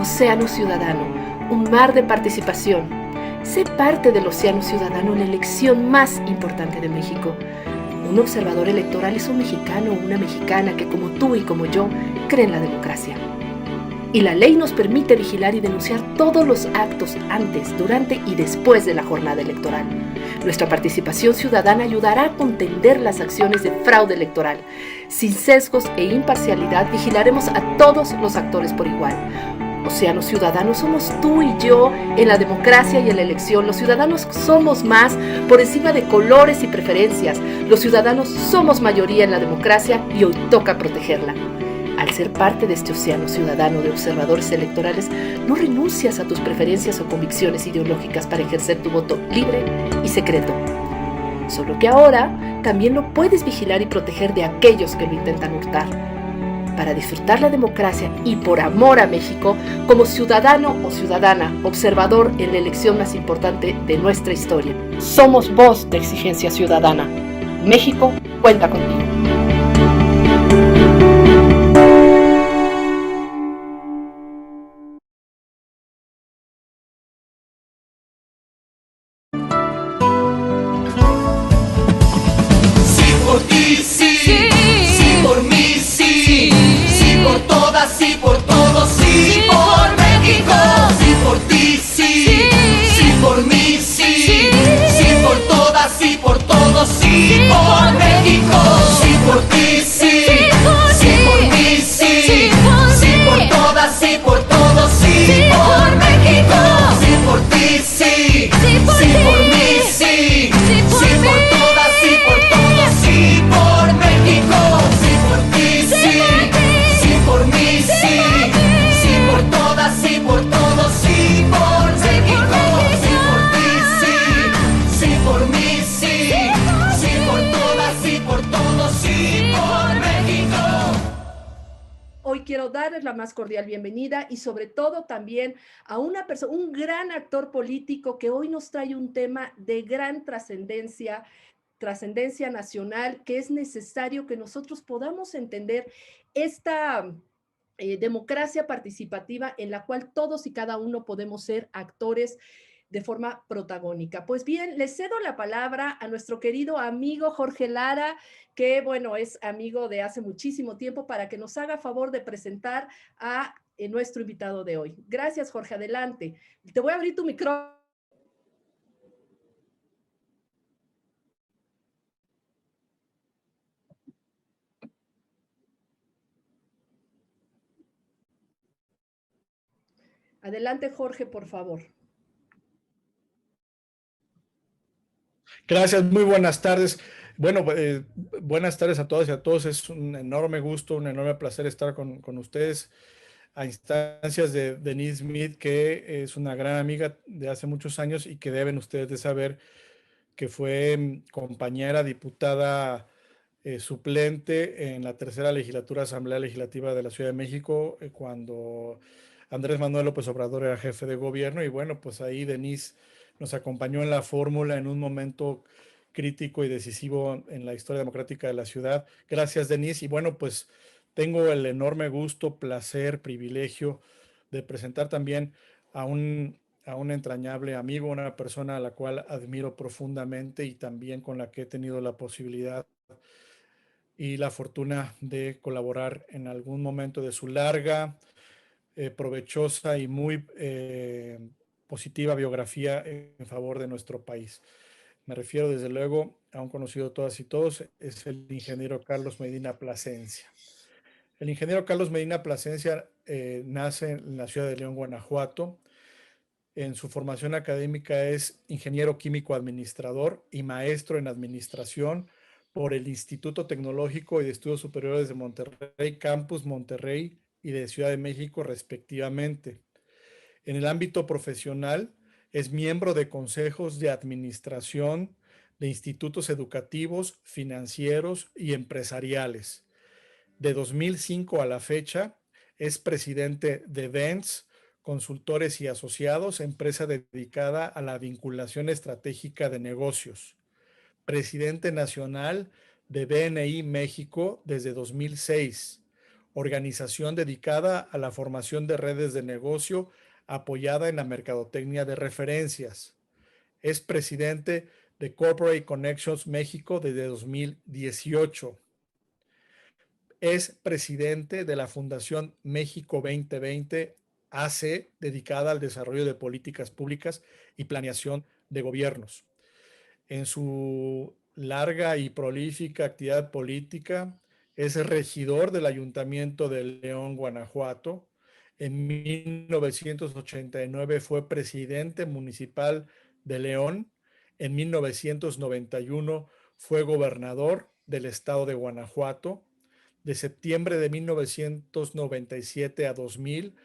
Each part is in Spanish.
Océano Ciudadano, un mar de participación. Sé parte del Océano Ciudadano en la elección más importante de México. Un observador electoral es un mexicano o una mexicana que, como tú y como yo, cree en la democracia. Y la ley nos permite vigilar y denunciar todos los actos antes, durante y después de la jornada electoral. Nuestra participación ciudadana ayudará a contender las acciones de fraude electoral. Sin sesgos e imparcialidad, vigilaremos a todos los actores por igual. Océano Ciudadano somos tú y yo en la democracia y en la elección. Los ciudadanos somos más por encima de colores y preferencias. Los ciudadanos somos mayoría en la democracia y hoy toca protegerla. Al ser parte de este océano ciudadano de observadores electorales, no renuncias a tus preferencias o convicciones ideológicas para ejercer tu voto libre y secreto. Solo que ahora también lo puedes vigilar y proteger de aquellos que lo intentan hurtar. Para disfrutar la democracia y por amor a México, como ciudadano o ciudadana, observador en la elección más importante de nuestra historia. Somos voz de exigencia ciudadana. México cuenta contigo. Sí por todos, sí por México. Sí por ti, sí. Sí por mí, sí. Sí por todas, sí por todos, sí por México. Sí por ti, sí. Sí por mí, sí. Sí por todas, sí por todos, sí por México. Sí por ti, sí. Sí por mí, sí. Sí por todas, sí por todos, sí por México. Sí por ti, sí. Sí por mí, sí. Sí por todas, sí por todos, sí por México. Sí por ti, sí. Sí por mí, sí. Sí por todas, sí por todos, sí por México. Hoy quiero darles la más cordial bienvenida y sobre todo también a una persona, un gran actor político que hoy nos trae un tema de gran trascendencia nacional, que es necesario que nosotros podamos entender esta democracia participativa en la cual todos y cada uno podemos ser actores de forma protagónica. Pues bien, le cedo la palabra a nuestro querido amigo Jorge Lara, que bueno, es amigo de hace muchísimo tiempo, para que nos haga favor de presentar a nuestro invitado de hoy. Gracias, Jorge, adelante. Te voy a abrir tu micrófono. Adelante, Jorge, por favor. Gracias, muy buenas tardes. Bueno, buenas tardes a todas y a todos. Es un enorme gusto, un enorme placer estar con ustedes a instancias de Denise Smith, que es una gran amiga de hace muchos años y que deben ustedes de saber que fue compañera diputada suplente en la tercera legislatura Asamblea Legislativa de la Ciudad de México, cuando Andrés Manuel López Obrador era jefe de gobierno. Y bueno, pues ahí Denise nos acompañó en la fórmula en un momento crítico y decisivo en la historia democrática de la ciudad. Gracias, Denise. Y bueno, pues tengo el enorme gusto, placer, privilegio de presentar también a un entrañable amigo, una persona a la cual admiro profundamente y también con la que he tenido la posibilidad y la fortuna de colaborar en algún momento de su larga, provechosa y muy positiva biografía en favor de nuestro país. Me refiero desde luego a un conocido todas y todos, es el ingeniero Carlos Medina Plasencia. El ingeniero Carlos Medina Plasencia nace en la ciudad de León, Guanajuato. En su formación académica es ingeniero químico administrador y maestro en administración por el Instituto Tecnológico y de Estudios Superiores de Monterrey, Campus Monterrey y de Ciudad de México, respectivamente. En el ámbito profesional es miembro de consejos de administración de institutos educativos, financieros y empresariales. De 2005 a la fecha es presidente de Vents Consultores y Asociados, empresa dedicada a la vinculación estratégica de negocios. Presidente nacional de BNI México desde 2006. organización dedicada a la formación de redes de negocio apoyada en la mercadotecnia de referencias. Es presidente de Corporate Connections México desde 2018. Es presidente de la Fundación México 2020 AC, dedicada al desarrollo de políticas públicas y planeación de gobiernos. En su larga y prolífica actividad política, es regidor del Ayuntamiento de León, Guanajuato. En 1989 fue presidente municipal de León. En 1991 fue gobernador del estado de Guanajuato. De septiembre de 1997 a 2000,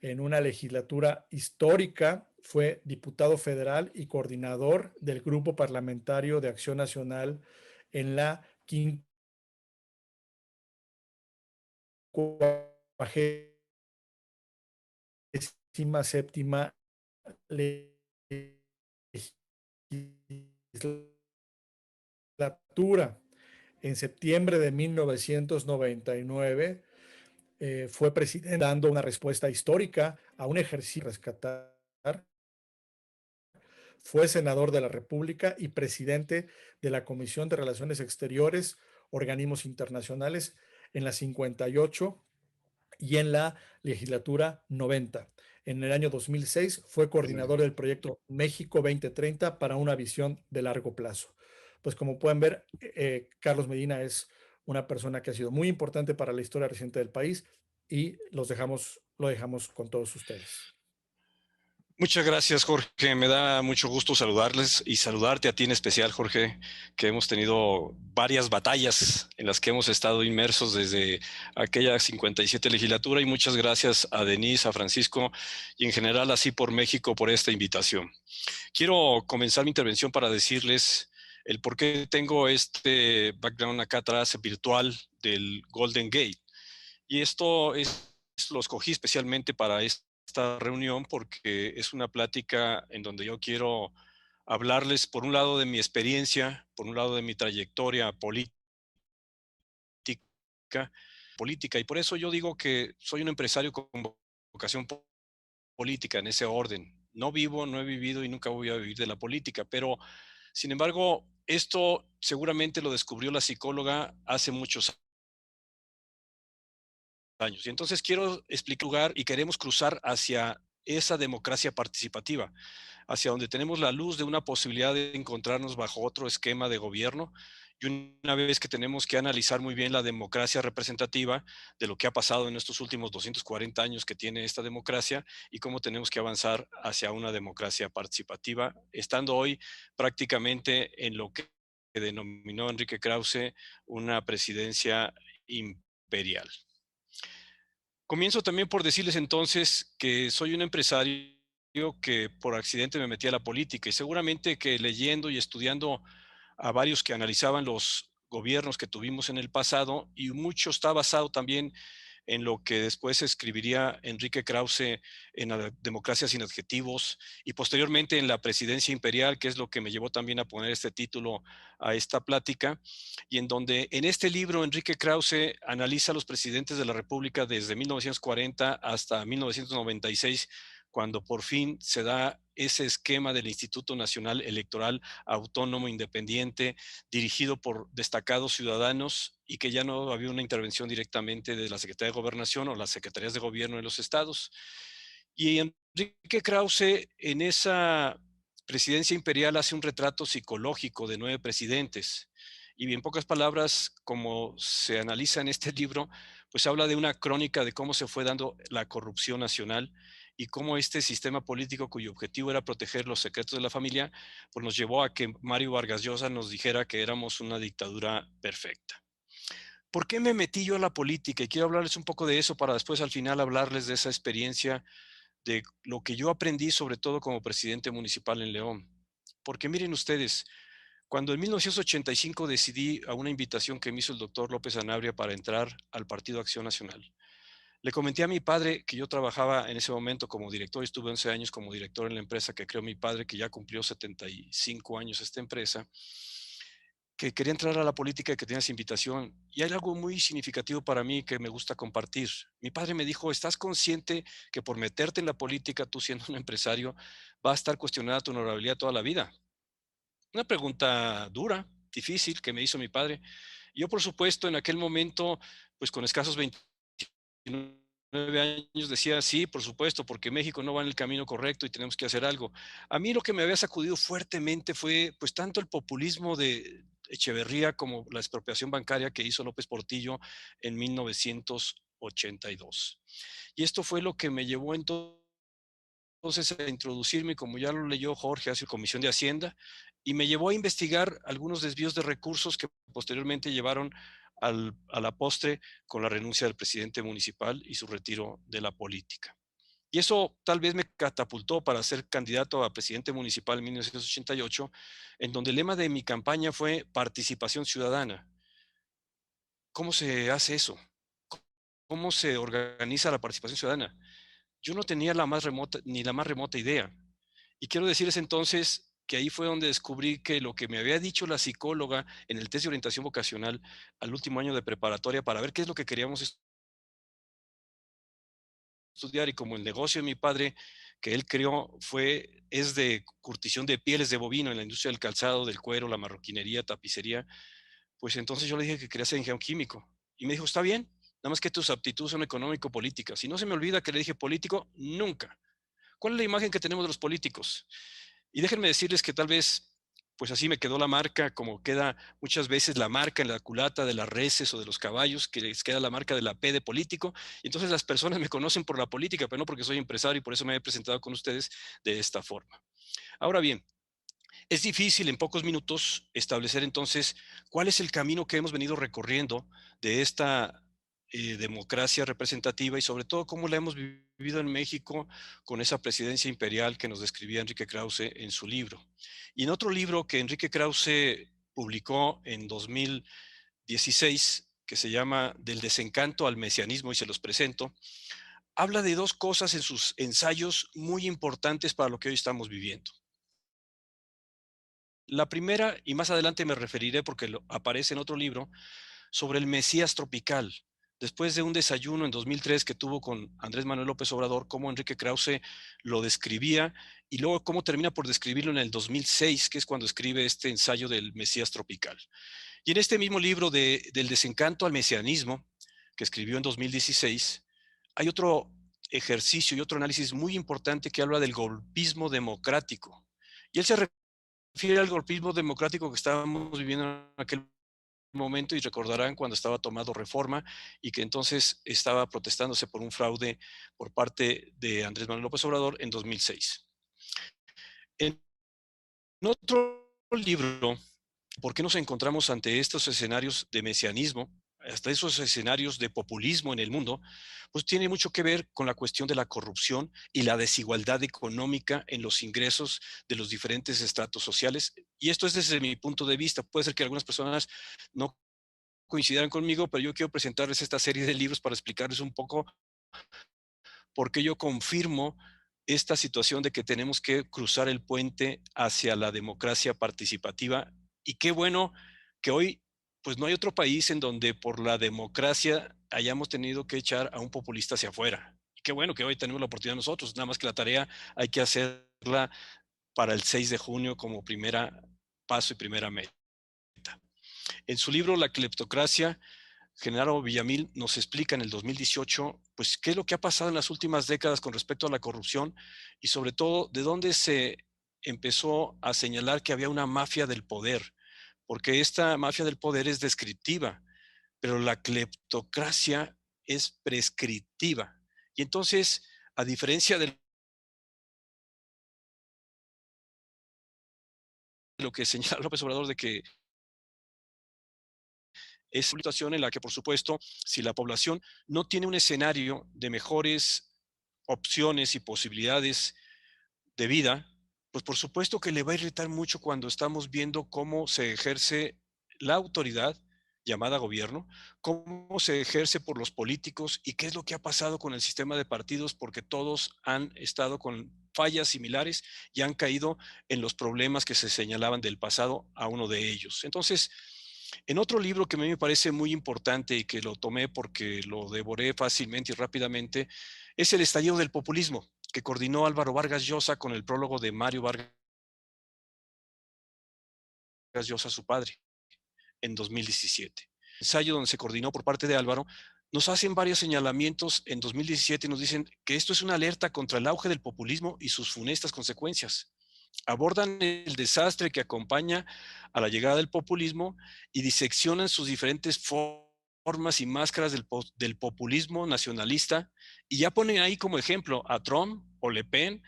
en una legislatura histórica, fue diputado federal y coordinador del Grupo Parlamentario de Acción Nacional en la 57ª legislatura. En septiembre de 1999 fue presidente dando una respuesta histórica a un ejercicio de rescatar. Fue senador de la República y presidente de la Comisión de Relaciones Exteriores, Organismos Internacionales en la 58 y en la legislatura 90. En el año 2006 fue coordinador del proyecto México 2030 para una visión de largo plazo. Pues como pueden ver, Carlos Medina es una persona que ha sido muy importante para la historia reciente del país y lo dejamos con todos ustedes. Muchas gracias, Jorge. Me da mucho gusto saludarles y saludarte a ti en especial, Jorge, que hemos tenido varias batallas en las que hemos estado inmersos desde aquella 57 legislatura, y muchas gracias a Denise, a Francisco y en general a Sí por México por esta invitación. Quiero comenzar mi intervención para decirles el por qué tengo este background acá atrás virtual del Golden Gate. Y esto lo escogí especialmente para esta reunión porque es una plática en donde yo quiero hablarles, por un lado, de mi experiencia, por un lado, de mi trayectoria política, y por eso yo digo que soy un empresario con vocación política en ese orden. No he vivido y nunca voy a vivir de la política, pero sin embargo, esto seguramente lo descubrió la psicóloga hace muchos años. Y entonces quiero explicar y queremos cruzar hacia esa democracia participativa, hacia donde tenemos la luz de una posibilidad de encontrarnos bajo otro esquema de gobierno. Y una vez que tenemos que analizar muy bien la democracia representativa, de lo que ha pasado en estos últimos 240 años que tiene esta democracia y cómo tenemos que avanzar hacia una democracia participativa, estando hoy prácticamente en lo que denominó Enrique Krause una presidencia imperial. Comienzo también por decirles entonces que soy un empresario que por accidente me metí a la política, y seguramente que leyendo y estudiando a varios que analizaban los gobiernos que tuvimos en el pasado, y mucho está basado también en lo que después escribiría Enrique Krause en la Democracia sin adjetivos, y posteriormente en la Presidencia Imperial, que es lo que me llevó también a poner este título a esta plática, y en donde en este libro Enrique Krause analiza a los presidentes de la República desde 1940 hasta 1996, cuando por fin se da ese esquema del Instituto Nacional Electoral Autónomo Independiente, dirigido por destacados ciudadanos, y que ya no había una intervención directamente de la Secretaría de Gobernación o las secretarías de gobierno de los estados. Y Enrique Krause en esa presidencia imperial hace un retrato psicológico de 9 presidentes. Y en pocas palabras, como se analiza en este libro, pues habla de una crónica de cómo se fue dando la corrupción nacional y cómo este sistema político, cuyo objetivo era proteger los secretos de la familia, pues nos llevó a que Mario Vargas Llosa nos dijera que éramos una dictadura perfecta. ¿Por qué me metí yo a la política? Y quiero hablarles un poco de eso para después al final hablarles de esa experiencia, de lo que yo aprendí sobre todo como presidente municipal en León. Porque miren ustedes, cuando en 1985 decidí a una invitación que me hizo el doctor López Sanabria para entrar al Partido Acción Nacional, le comenté a mi padre que yo trabajaba en ese momento como director, estuve 11 años como director en la empresa que creó mi padre, que ya cumplió 75 años esta empresa, que quería entrar a la política y que tenía esa invitación. Y hay algo muy significativo para mí que me gusta compartir. Mi padre me dijo, ¿estás consciente que por meterte en la política, tú siendo un empresario, va a estar cuestionada tu honorabilidad toda la vida? Una pregunta dura, difícil, que me hizo mi padre. Yo, por supuesto, en aquel momento, pues con escasos 29 años, decía, sí, por supuesto, porque México no va en el camino correcto y tenemos que hacer algo. A mí lo que me había sacudido fuertemente fue, pues, tanto el populismo de Echeverría como la expropiación bancaria que hizo López Portillo en 1982. Y esto fue lo que me llevó entonces a introducirme, como ya lo leyó Jorge, hacia Comisión de Hacienda, y me llevó a investigar algunos desvíos de recursos que posteriormente llevaron a la postre con la renuncia del presidente municipal y su retiro de la política. Y eso tal vez me catapultó para ser candidato a presidente municipal en 1988, en donde el lema de mi campaña fue participación ciudadana. ¿Cómo se hace eso? ¿Cómo se organiza la participación ciudadana? Yo no tenía la más remota, ni la más remota idea. Y quiero decirles entonces que ahí fue donde descubrí que lo que me había dicho la psicóloga en el test de orientación vocacional al último año de preparatoria para ver qué es lo que queríamos estudiar, y como el negocio de mi padre que él creó es de curtición de pieles de bovino en la industria del calzado, del cuero, la marroquinería, tapicería, pues entonces yo le dije que quería ser ingeniero químico. Y me dijo, está bien, nada más que tus aptitudes son económico-políticas. Y no se me olvida que le dije político nunca. ¿Cuál es la imagen que tenemos de los políticos? Y déjenme decirles que tal vez, pues así me quedó la marca, como queda muchas veces la marca en la culata de las reses o de los caballos, que les queda la marca de la P de político. Y entonces las personas me conocen por la política, pero no porque soy empresario, y por eso me he presentado con ustedes de esta forma. Ahora bien, es difícil en pocos minutos establecer entonces cuál es el camino que hemos venido recorriendo de esta democracia representativa, y sobre todo cómo la hemos vivido en México con esa presidencia imperial que nos describía Enrique Krause en su libro. Y en otro libro que Enrique Krause publicó en 2016, que se llama Del desencanto al mesianismo, y se los presento, habla de dos cosas en sus ensayos muy importantes para lo que hoy estamos viviendo. La primera, y más adelante me referiré porque aparece en otro libro, sobre el Mesías tropical. Después de un desayuno en 2003 que tuvo con Andrés Manuel López Obrador, cómo Enrique Krause lo describía, y luego cómo termina por describirlo en el 2006, que es cuando escribe este ensayo del Mesías tropical. Y en este mismo libro del desencanto al mesianismo, que escribió en 2016, hay otro ejercicio y otro análisis muy importante que habla del golpismo democrático. Y él se refiere al golpismo democrático que estábamos viviendo en aquel momento, y recordarán cuando estaba tomado Reforma y que entonces estaba protestándose por un fraude por parte de Andrés Manuel López Obrador en 2006. En otro libro, ¿por qué nos encontramos ante estos escenarios de mesianismo, hasta esos escenarios de populismo en el mundo? Pues tiene mucho que ver con la cuestión de la corrupción y la desigualdad económica en los ingresos de los diferentes estratos sociales. Y esto es desde mi punto de vista. Puede ser que algunas personas no coincidirán conmigo, pero yo quiero presentarles esta serie de libros para explicarles un poco por qué yo confirmo esta situación de que tenemos que cruzar el puente hacia la democracia participativa. Y qué bueno que hoy pues no hay otro país en donde por la democracia hayamos tenido que echar a un populista hacia afuera. Y qué bueno que hoy tenemos la oportunidad nosotros, nada más que la tarea hay que hacerla para el 6 de junio como primera paso y primera meta. En su libro La cleptocracia, Genaro Villamil nos explica en el 2018, pues, qué es lo que ha pasado en las últimas décadas con respecto a la corrupción, y sobre todo de dónde se empezó a señalar que había una mafia del poder, porque esta mafia del poder es descriptiva, pero la cleptocracia es prescriptiva. Y entonces, a diferencia de lo que señala López Obrador de que es una situación en la que, por supuesto, si la población no tiene un escenario de mejores opciones y posibilidades de vida, pues por supuesto que le va a irritar mucho cuando estamos viendo cómo se ejerce la autoridad llamada gobierno, cómo se ejerce por los políticos y qué es lo que ha pasado con el sistema de partidos, porque todos han estado con fallas similares y han caído en los problemas que se señalaban del pasado a uno de ellos. Entonces, en otro libro que a mí me parece muy importante y que lo tomé porque lo devoré fácilmente y rápidamente, es El estallido del populismo, que coordinó Álvaro Vargas Llosa con el prólogo de Mario Vargas Llosa, su padre, en 2017. Ensayo donde se coordinó por parte de Álvaro, nos hacen varios señalamientos en 2017 y nos dicen que esto es una alerta contra el auge del populismo y sus funestas consecuencias. Abordan el desastre que acompaña a la llegada del populismo y diseccionan sus diferentes formas y máscaras del populismo nacionalista, y ya ponen ahí como ejemplo a Trump o Le Pen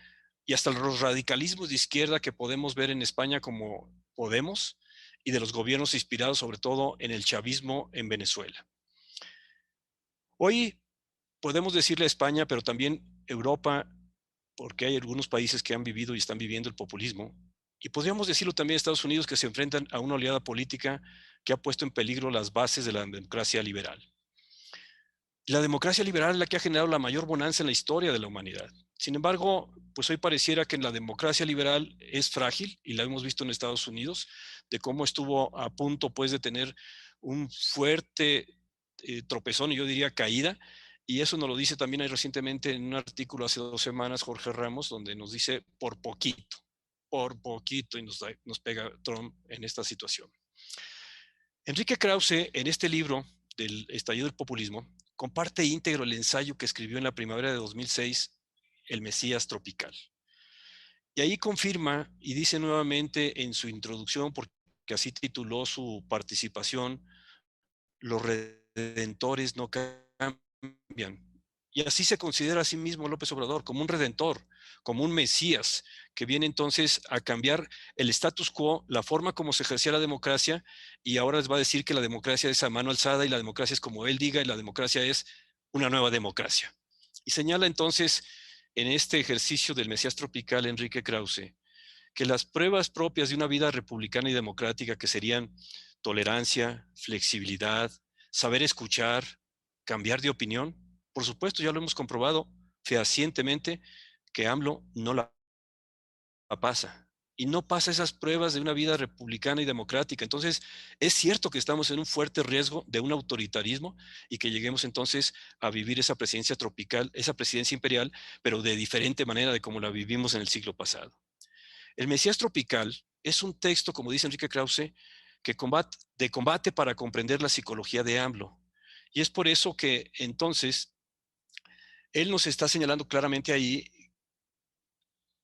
y hasta los radicalismos de izquierda que podemos ver en España como Podemos, y de los gobiernos inspirados sobre todo en el chavismo en Venezuela. Hoy podemos decirle a España, pero también Europa, porque hay algunos países que han vivido y están viviendo el populismo, y podríamos decirlo también a Estados Unidos, que se enfrentan a una oleada política que ha puesto en peligro las bases de la democracia liberal. La democracia liberal es la que ha generado la mayor bonanza en la historia de la humanidad. Sin embargo, pues hoy pareciera que la democracia liberal es frágil, y la hemos visto en Estados Unidos, de cómo estuvo a punto pues de tener un fuerte tropezón, y yo diría caída, y eso nos lo dice también ahí recientemente en un artículo hace 2 semanas Jorge Ramos, donde nos dice por poquito, y nos pega Trump en esta situación. Enrique Krause, en este libro del estallido del populismo, comparte íntegro el ensayo que escribió en la primavera de 2006, El Mesías Tropical. Y ahí confirma y dice nuevamente en su introducción, porque así tituló su participación, los redentores no cambian. Y así se considera a sí mismo López Obrador, como un redentor, como un Mesías, que viene entonces a cambiar el status quo, la forma como se ejercía la democracia, y ahora les va a decir que la democracia es a mano alzada y la democracia es como él diga, y la democracia es una nueva democracia. Y señala entonces en este ejercicio del Mesías Tropical Enrique Krause que las pruebas propias de una vida republicana y democrática, que serían tolerancia, flexibilidad, saber escuchar, cambiar de opinión, por supuesto ya lo hemos comprobado fehacientemente que AMLO no la pasa. Y no pasa esas pruebas de una vida republicana y democrática. Entonces, es cierto que estamos en un fuerte riesgo de un autoritarismo y que lleguemos entonces a vivir esa presidencia tropical, esa presidencia imperial, pero de diferente manera de como la vivimos en el siglo pasado. El Mesías Tropical es un texto, como dice Enrique Krause, de combate para comprender la psicología de AMLO. Y es por eso que entonces él nos está señalando claramente ahí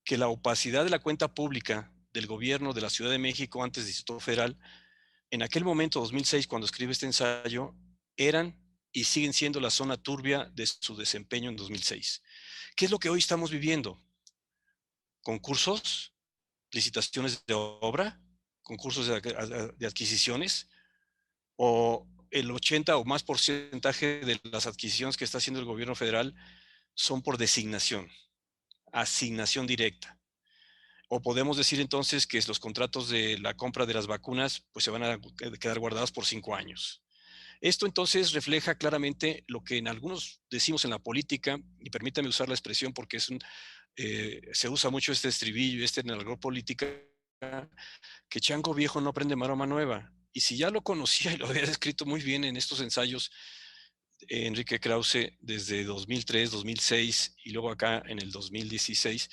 que la opacidad de la cuenta pública del gobierno de la Ciudad de México antes del Distrito Federal, en aquel momento, 2006, cuando escribe este ensayo, eran y siguen siendo la zona turbia de su desempeño en 2006. ¿Qué es lo que hoy estamos viviendo? Concursos, licitaciones de obra, concursos de adquisiciones, o el 80 o más porcentaje de las adquisiciones que está haciendo el gobierno federal son por designación, asignación directa. O podemos decir entonces que los contratos de la compra de las vacunas pues se van a quedar guardados por 5 años. Esto entonces refleja claramente lo que en algunos decimos en la política, y permítame usar la expresión porque se usa mucho este estribillo, en la agropolítica, que chango viejo no aprende maroma nueva. Y si ya lo conocía y lo había descrito muy bien en estos ensayos, Enrique Krause desde 2003, 2006 y luego acá en el 2016,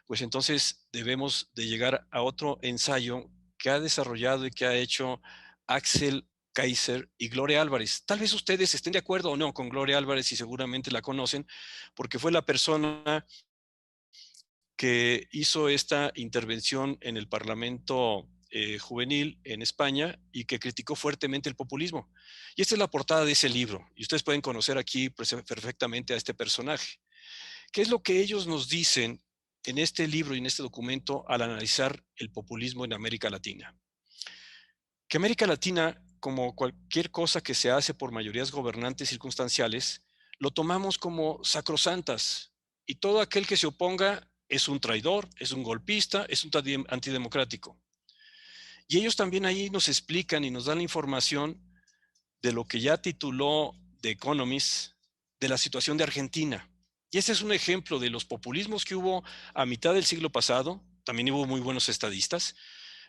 pues entonces debemos de llegar a otro ensayo que ha desarrollado y que ha hecho Axel Kaiser y Gloria Álvarez. Tal vez ustedes estén de acuerdo o no con Gloria Álvarez y seguramente la conocen porque fue la persona que hizo esta intervención en el Parlamento juvenil en España y que criticó fuertemente el populismo. Y esta es la portada de ese libro, y ustedes pueden conocer aquí perfectamente a este personaje. ¿Qué es lo que ellos nos dicen en este libro y en este documento al analizar el populismo en América Latina? Que América Latina, como cualquier cosa que se hace por mayorías gobernantes circunstanciales, lo tomamos como sacrosantas, y todo aquel que se oponga es un traidor, es un golpista, es un antidemocrático. Y ellos también ahí nos explican y nos dan la información de lo que ya tituló The Economist, de la situación de Argentina. Y ese es un ejemplo de los populismos que hubo a mitad del siglo pasado. También hubo muy buenos estadistas,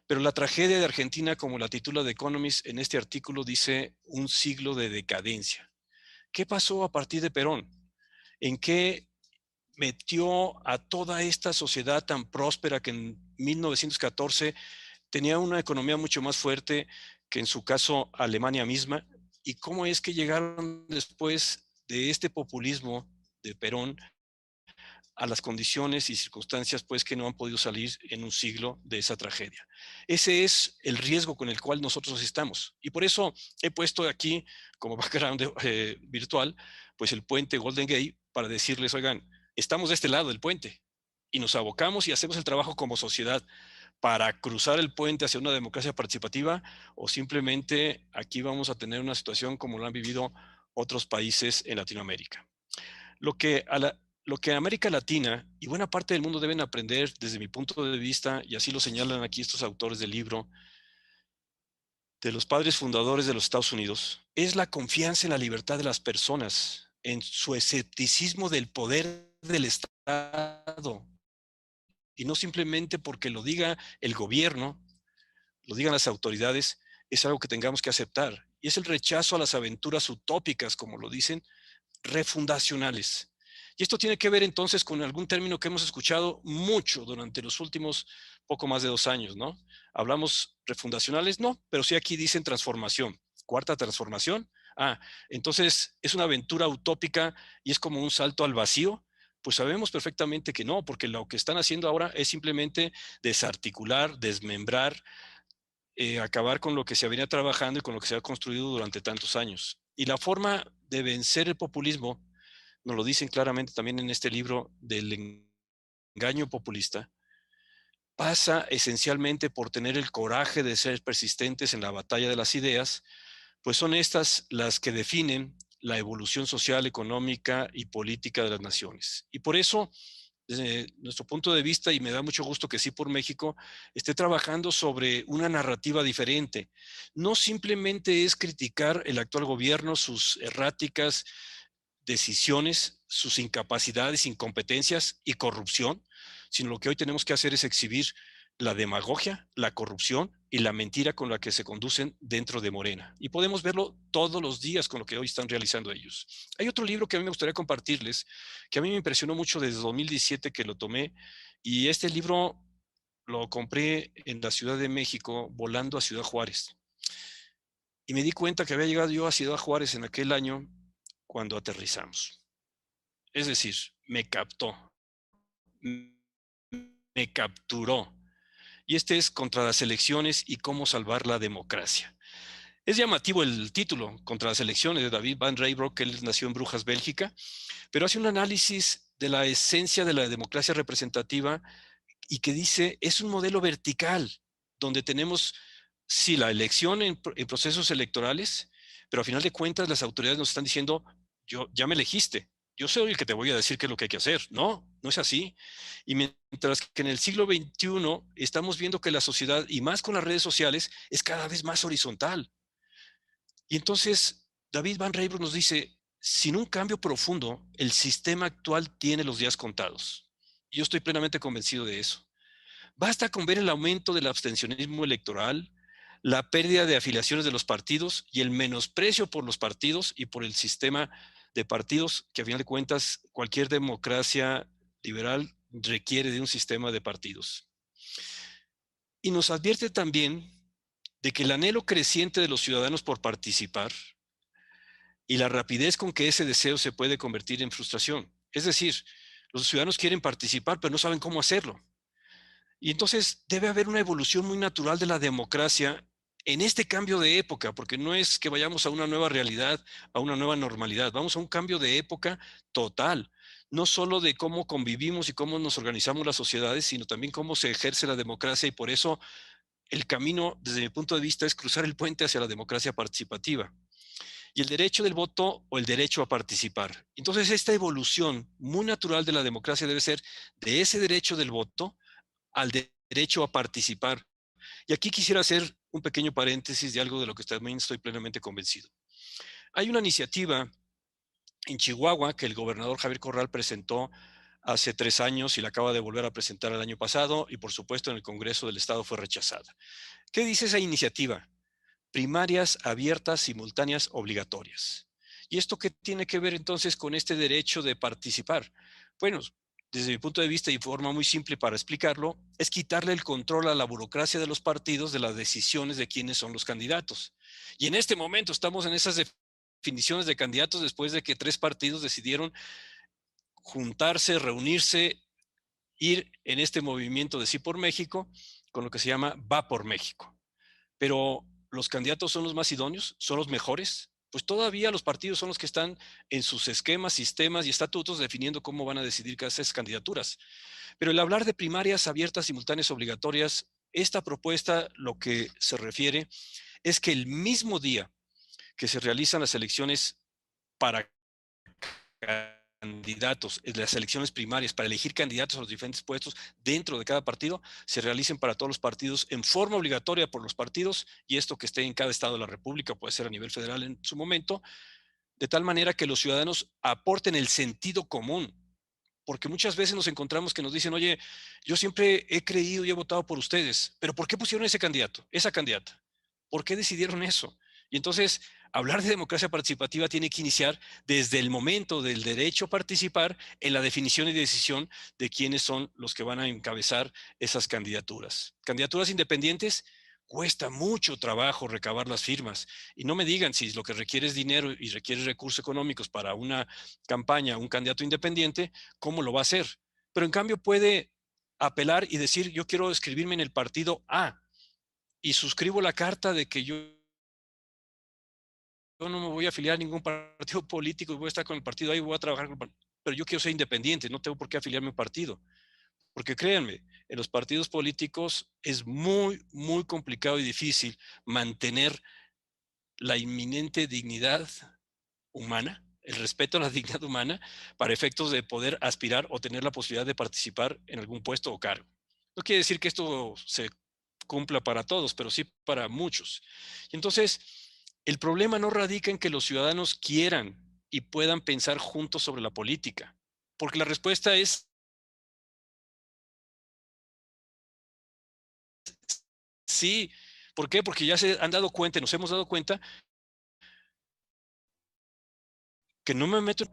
pero la tragedia de Argentina, como la titula The Economist en este artículo, dice un siglo de decadencia. ¿Qué pasó a partir de Perón? ¿En qué metió a toda esta sociedad tan próspera que en 1914 tenía una economía mucho más fuerte que en su caso Alemania misma? ¿Y cómo es que llegaron después de este populismo de Perón a las condiciones y circunstancias pues que no han podido salir en un siglo de esa tragedia? Ese es el riesgo con el cual nosotros estamos. Y por eso he puesto aquí como background virtual pues el puente Golden Gate para decirles, oigan, estamos de este lado del puente y nos abocamos y hacemos el trabajo como sociedad para cruzar el puente hacia una democracia participativa, o simplemente aquí vamos a tener una situación como lo han vivido otros países en Latinoamérica. Lo que, lo que América Latina y buena parte del mundo deben aprender desde mi punto de vista, y así lo señalan aquí estos autores del libro, de los padres fundadores de los Estados Unidos, es la confianza en la libertad de las personas, en su escepticismo del poder del Estado, y no simplemente porque lo diga el gobierno, lo digan las autoridades, es algo que tengamos que aceptar. Y es el rechazo a las aventuras utópicas, como lo dicen, refundacionales. Y esto tiene que ver entonces con algún término que hemos escuchado mucho durante los últimos poco más de 2 años, ¿no? Hablamos refundacionales, no, pero sí aquí dicen transformación. Cuarta transformación. Ah, entonces es una aventura utópica y es como un salto al vacío. Pues sabemos perfectamente que no, porque lo que están haciendo ahora es simplemente desarticular, desmembrar, acabar con lo que se venía trabajando y con lo que se ha construido durante tantos años. Y la forma de vencer el populismo, nos lo dicen claramente también en este libro del engaño populista, pasa esencialmente por tener el coraje de ser persistentes en la batalla de las ideas, pues son estas las que definen la evolución social, económica y política de las naciones. Y por eso, desde nuestro punto de vista, y me da mucho gusto que Sí por México esté trabajando sobre una narrativa diferente. No simplemente es criticar el actual gobierno, sus erráticas decisiones, sus incapacidades, incompetencias y corrupción, sino lo que hoy tenemos que hacer es exhibir la demagogia, la corrupción y la mentira con la que se conducen dentro de Morena. Y podemos verlo todos los días con lo que hoy están realizando ellos. Hay otro libro que a mí me gustaría compartirles, que a mí me impresionó mucho desde 2017 que lo tomé, y este libro lo compré en la Ciudad de México volando a Ciudad Juárez. Y me di cuenta que había llegado yo a Ciudad Juárez en aquel año cuando aterrizamos. Es decir, me captó, me capturó. Y este es Contra las elecciones y cómo salvar la democracia. Es llamativo el título, Contra las elecciones, de David Van Rijbroek, que él nació en Brujas, Bélgica, pero hace un análisis de la esencia de la democracia representativa y que dice, es un modelo vertical, donde tenemos, sí, la elección en procesos electorales, pero a final de cuentas las autoridades nos están diciendo, yo ya me elegiste, yo soy el que te voy a decir qué es lo que hay que hacer. No, no es así. Y mientras que en el siglo XXI estamos viendo que la sociedad, y más con las redes sociales, es cada vez más horizontal. Y entonces David Van Rijbroek nos dice, sin un cambio profundo, el sistema actual tiene los días contados. Y yo estoy plenamente convencido de eso. Basta con ver el aumento del abstencionismo electoral, la pérdida de afiliaciones de los partidos y el menosprecio por los partidos y por el sistema de partidos, que a final de cuentas cualquier democracia liberal requiere de un sistema de partidos. Y nos advierte también de que el anhelo creciente de los ciudadanos por participar y la rapidez con que ese deseo se puede convertir en frustración. Es decir, los ciudadanos quieren participar, pero no saben cómo hacerlo. Y entonces debe haber una evolución muy natural de la democracia en este cambio de época, porque no es que vayamos a una nueva realidad, a una nueva normalidad, vamos a un cambio de época total, no solo de cómo convivimos y cómo nos organizamos las sociedades, sino también cómo se ejerce la democracia, y por eso el camino, desde mi punto de vista, es cruzar el puente hacia la democracia participativa. Y el derecho del voto o el derecho a participar. Entonces, esta evolución muy natural de la democracia debe ser de ese derecho del voto al derecho a participar. Y aquí quisiera hacer un pequeño paréntesis de algo de lo que también estoy plenamente convencido. Hay una iniciativa en Chihuahua, que el gobernador Javier Corral presentó hace 3 años y la acaba de volver a presentar el año pasado, y por supuesto en el Congreso del Estado fue rechazada. ¿Qué dice esa iniciativa? Primarias abiertas, simultáneas, obligatorias. ¿Y esto qué tiene que ver entonces con este derecho de participar? Bueno, desde mi punto de vista y forma muy simple para explicarlo, es quitarle el control a la burocracia de los partidos de las decisiones de quiénes son los candidatos. Y en este momento estamos en esas definiciones de candidatos después de que 3 partidos decidieron juntarse, reunirse, ir en este movimiento de Sí por México, con lo que se llama Va por México. Pero los candidatos son los más idóneos, son los mejores, pues todavía los partidos son los que están en sus esquemas, sistemas y estatutos definiendo cómo van a decidir esas candidaturas. Pero el hablar de primarias abiertas, simultáneas, obligatorias, esta propuesta lo que se refiere es que el mismo día que se realizan las elecciones para candidatos, las elecciones primarias para elegir candidatos a los diferentes puestos dentro de cada partido, se realicen para todos los partidos en forma obligatoria por los partidos, y esto que esté en cada estado de la República, puede ser a nivel federal en su momento, de tal manera que los ciudadanos aporten el sentido común. Porque muchas veces nos encontramos que nos dicen, oye, yo siempre he creído y he votado por ustedes, pero ¿por qué pusieron ese candidato, esa candidata? ¿Por qué decidieron eso? Y entonces, hablar de democracia participativa tiene que iniciar desde el momento del derecho a participar en la definición y decisión de quiénes son los que van a encabezar esas candidaturas. Candidaturas independientes, cuesta mucho trabajo recabar las firmas. Y no me digan si lo que requiere es dinero y requiere recursos económicos para una campaña, un candidato independiente, ¿cómo lo va a hacer? Pero en cambio puede apelar y decir, yo quiero inscribirme en el partido A y suscribo la carta de que yo no me voy a afiliar a ningún partido político y voy a estar con el partido ahí, voy a trabajar con el partido, pero yo quiero ser independiente, no tengo por qué afiliarme a un partido. Porque créanme, en los partidos políticos es muy, muy complicado y difícil mantener la inminente dignidad humana, el respeto a la dignidad humana, para efectos de poder aspirar o tener la posibilidad de participar en algún puesto o cargo. No quiere decir que esto se cumpla para todos, pero sí para muchos. Y entonces, el problema no radica en que los ciudadanos quieran y puedan pensar juntos sobre la política, porque la respuesta es sí. ¿Por qué? Porque ya se han dado cuenta, nos hemos dado cuenta que no me meto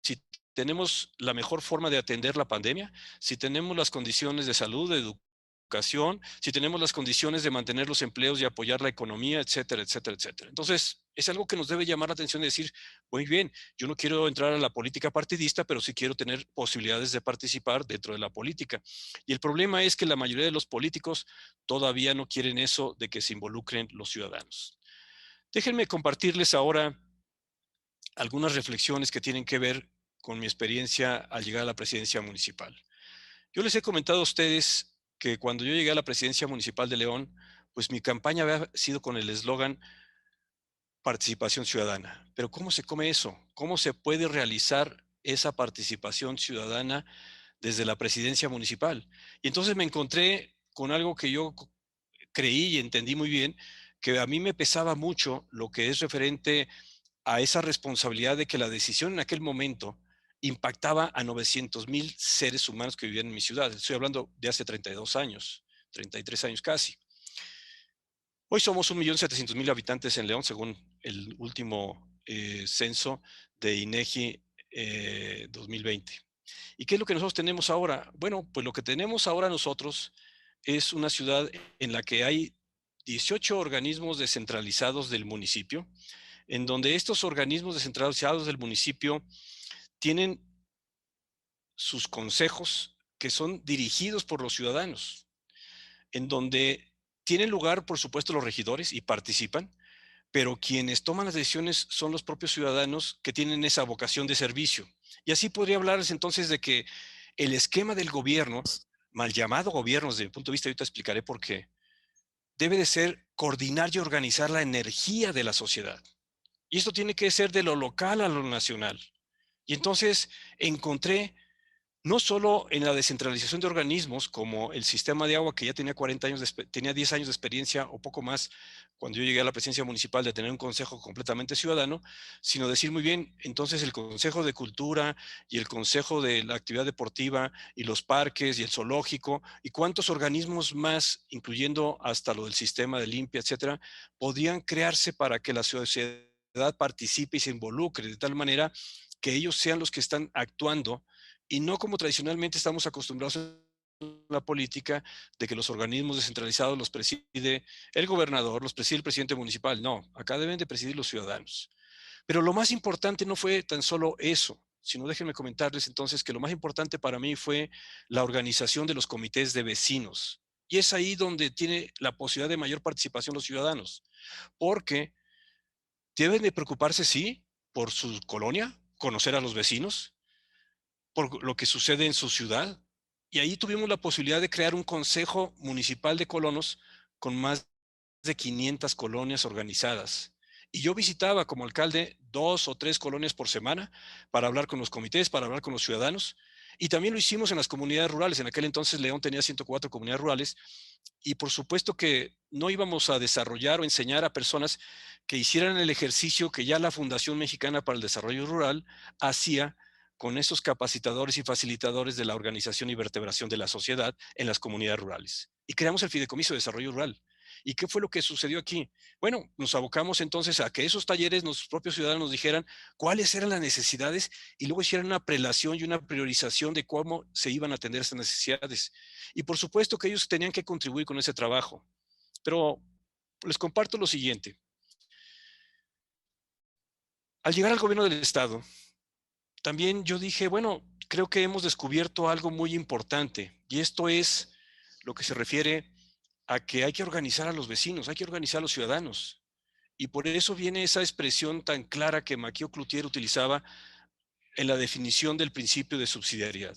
si tenemos la mejor forma de atender la pandemia, si tenemos las condiciones de salud, de educación, si tenemos las condiciones de mantener los empleos y apoyar la economía, etcétera, etcétera, etcétera. Entonces, es algo que nos debe llamar la atención de decir, muy bien, yo no quiero entrar a la política partidista, pero sí quiero tener posibilidades de participar dentro de la política. Y el problema es que la mayoría de los políticos todavía no quieren eso de que se involucren los ciudadanos. Déjenme compartirles ahora algunas reflexiones que tienen que ver con mi experiencia al llegar a la presidencia municipal. Yo les he comentado a ustedes que cuando yo llegué a la presidencia municipal de León, pues mi campaña había sido con el eslogan participación ciudadana. Pero ¿cómo se come eso? ¿Cómo se puede realizar esa participación ciudadana desde la presidencia municipal? Y entonces me encontré con algo que yo creí y entendí muy bien, que a mí me pesaba mucho lo que es referente a esa responsabilidad de que la decisión en aquel momento impactaba a 900,000 seres humanos que vivían en mi ciudad. Estoy hablando de hace 32 años, 33 años casi. Hoy somos 1,700,000 habitantes en León, según el último censo de INEGI 2020. ¿Y qué es lo que nosotros tenemos ahora? Bueno, pues lo que tenemos ahora nosotros es una ciudad en la que hay 18 organismos descentralizados del municipio, en donde estos organismos descentralizados del municipio tienen sus consejos que son dirigidos por los ciudadanos, en donde tienen lugar, por supuesto, los regidores y participan, pero quienes toman las decisiones son los propios ciudadanos que tienen esa vocación de servicio. Y así podría hablarles entonces de que el esquema del gobierno, mal llamado gobierno desde mi punto de vista, ahorita explicaré por qué, debe de ser coordinar y organizar la energía de la sociedad. Y esto tiene que ser de lo local a lo nacional. Y entonces encontré no solo en la descentralización de organismos, como el sistema de agua, que ya tenía 40 años, tenía 10 años de experiencia o poco más cuando yo llegué a la presidencia municipal, de tener un consejo completamente ciudadano, sino decir muy bien, entonces el Consejo de Cultura y el Consejo de la Actividad Deportiva y los parques y el zoológico y cuántos organismos más, incluyendo hasta lo del sistema de limpia, etcétera, podían crearse para que la sociedad participe y se involucre de tal manera que ellos sean los que están actuando y no como tradicionalmente estamos acostumbrados en la política, de que los organismos descentralizados los preside el gobernador, los preside el presidente municipal. No, acá deben de presidir los ciudadanos. Pero lo más importante no fue tan solo eso, sino déjenme comentarles entonces que lo más importante para mí fue la organización de los comités de vecinos. Y es ahí donde tiene la posibilidad de mayor participación los ciudadanos, porque deben de preocuparse, sí, por su colonia, conocer a los vecinos, por lo que sucede en su ciudad. Y ahí tuvimos la posibilidad de crear un consejo municipal de colonos con más de 500 colonias organizadas. Y yo visitaba como alcalde 2 o 3 colonias por semana para hablar con los comités, para hablar con los ciudadanos. Y también lo hicimos en las comunidades rurales. En aquel entonces León tenía 104 comunidades rurales. Y por supuesto que no íbamos a desarrollar o enseñar a personas que hicieran el ejercicio que ya la Fundación Mexicana para el Desarrollo Rural hacía con esos capacitadores y facilitadores de la organización y vertebración de la sociedad en las comunidades rurales. Y creamos el Fideicomiso de Desarrollo Rural. ¿Y qué fue lo que sucedió aquí? Bueno, nos abocamos entonces a que esos talleres, nuestros propios ciudadanos nos dijeran cuáles eran las necesidades y luego hicieran una prelación y una priorización de cómo se iban a atender esas necesidades. Y por supuesto que ellos tenían que contribuir con ese trabajo. Pero les comparto lo siguiente. Al llegar al gobierno del estado, también yo dije, bueno, creo que hemos descubierto algo muy importante y esto es lo que se refiere a que hay que organizar a los vecinos, hay que organizar a los ciudadanos. Y por eso viene esa expresión tan clara que Maquio Cloutier utilizaba en la definición del principio de subsidiariedad.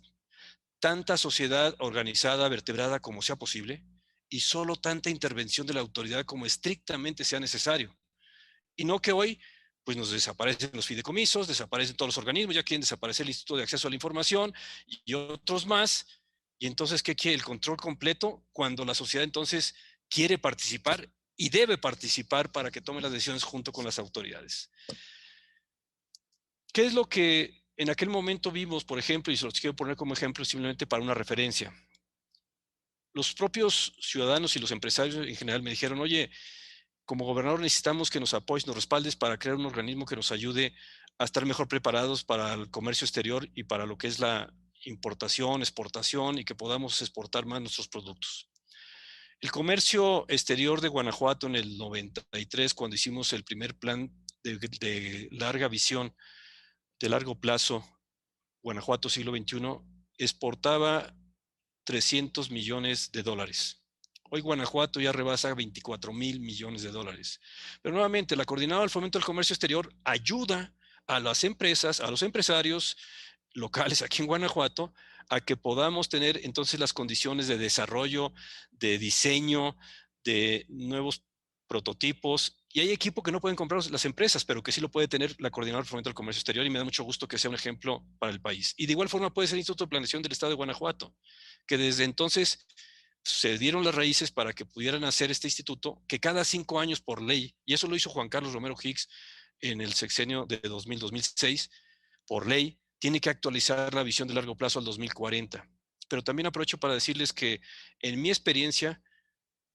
Tanta sociedad organizada, vertebrada como sea posible, y solo tanta intervención de la autoridad como estrictamente sea necesario. Y no que hoy pues nos desaparecen los fideicomisos, desaparecen todos los organismos, ya quieren desaparecer el Instituto de Acceso a la Información y otros más. Y entonces, ¿qué quiere? El control completo cuando la sociedad entonces quiere participar y debe participar para que tome las decisiones junto con las autoridades. ¿Qué es lo que en aquel momento vimos, por ejemplo, y se los quiero poner como ejemplo simplemente para una referencia? Los propios ciudadanos y los empresarios en general me dijeron, oye, como gobernador necesitamos que nos apoyes, nos respaldes para crear un organismo que nos ayude a estar mejor preparados para el comercio exterior y para lo que es la importación, exportación y que podamos exportar más nuestros productos. El comercio exterior de Guanajuato en el 93, cuando hicimos el primer plan de larga visión, de largo plazo, Guanajuato siglo XXI, exportaba 300 millones de dólares. Hoy Guanajuato ya rebasa 24,000 millones de dólares. Pero nuevamente, la Coordinadora del Fomento del Comercio Exterior ayuda a las empresas, a los empresarios locales aquí en Guanajuato, a que podamos tener entonces las condiciones de desarrollo, de diseño, de nuevos prototipos. Y hay equipo que no pueden comprar las empresas, pero que sí lo puede tener la Coordinadora del Fomento del Comercio Exterior y me da mucho gusto que sea un ejemplo para el país. Y de igual forma puede ser el Instituto de Planeación del Estado de Guanajuato, que desde entonces se dieron las raíces para que pudieran hacer este instituto, que cada 5 años por ley, y eso lo hizo Juan Carlos Romero Hicks en el sexenio de 2000-2006, por ley, tiene que actualizar la visión de largo plazo al 2040. Pero también aprovecho para decirles que en mi experiencia,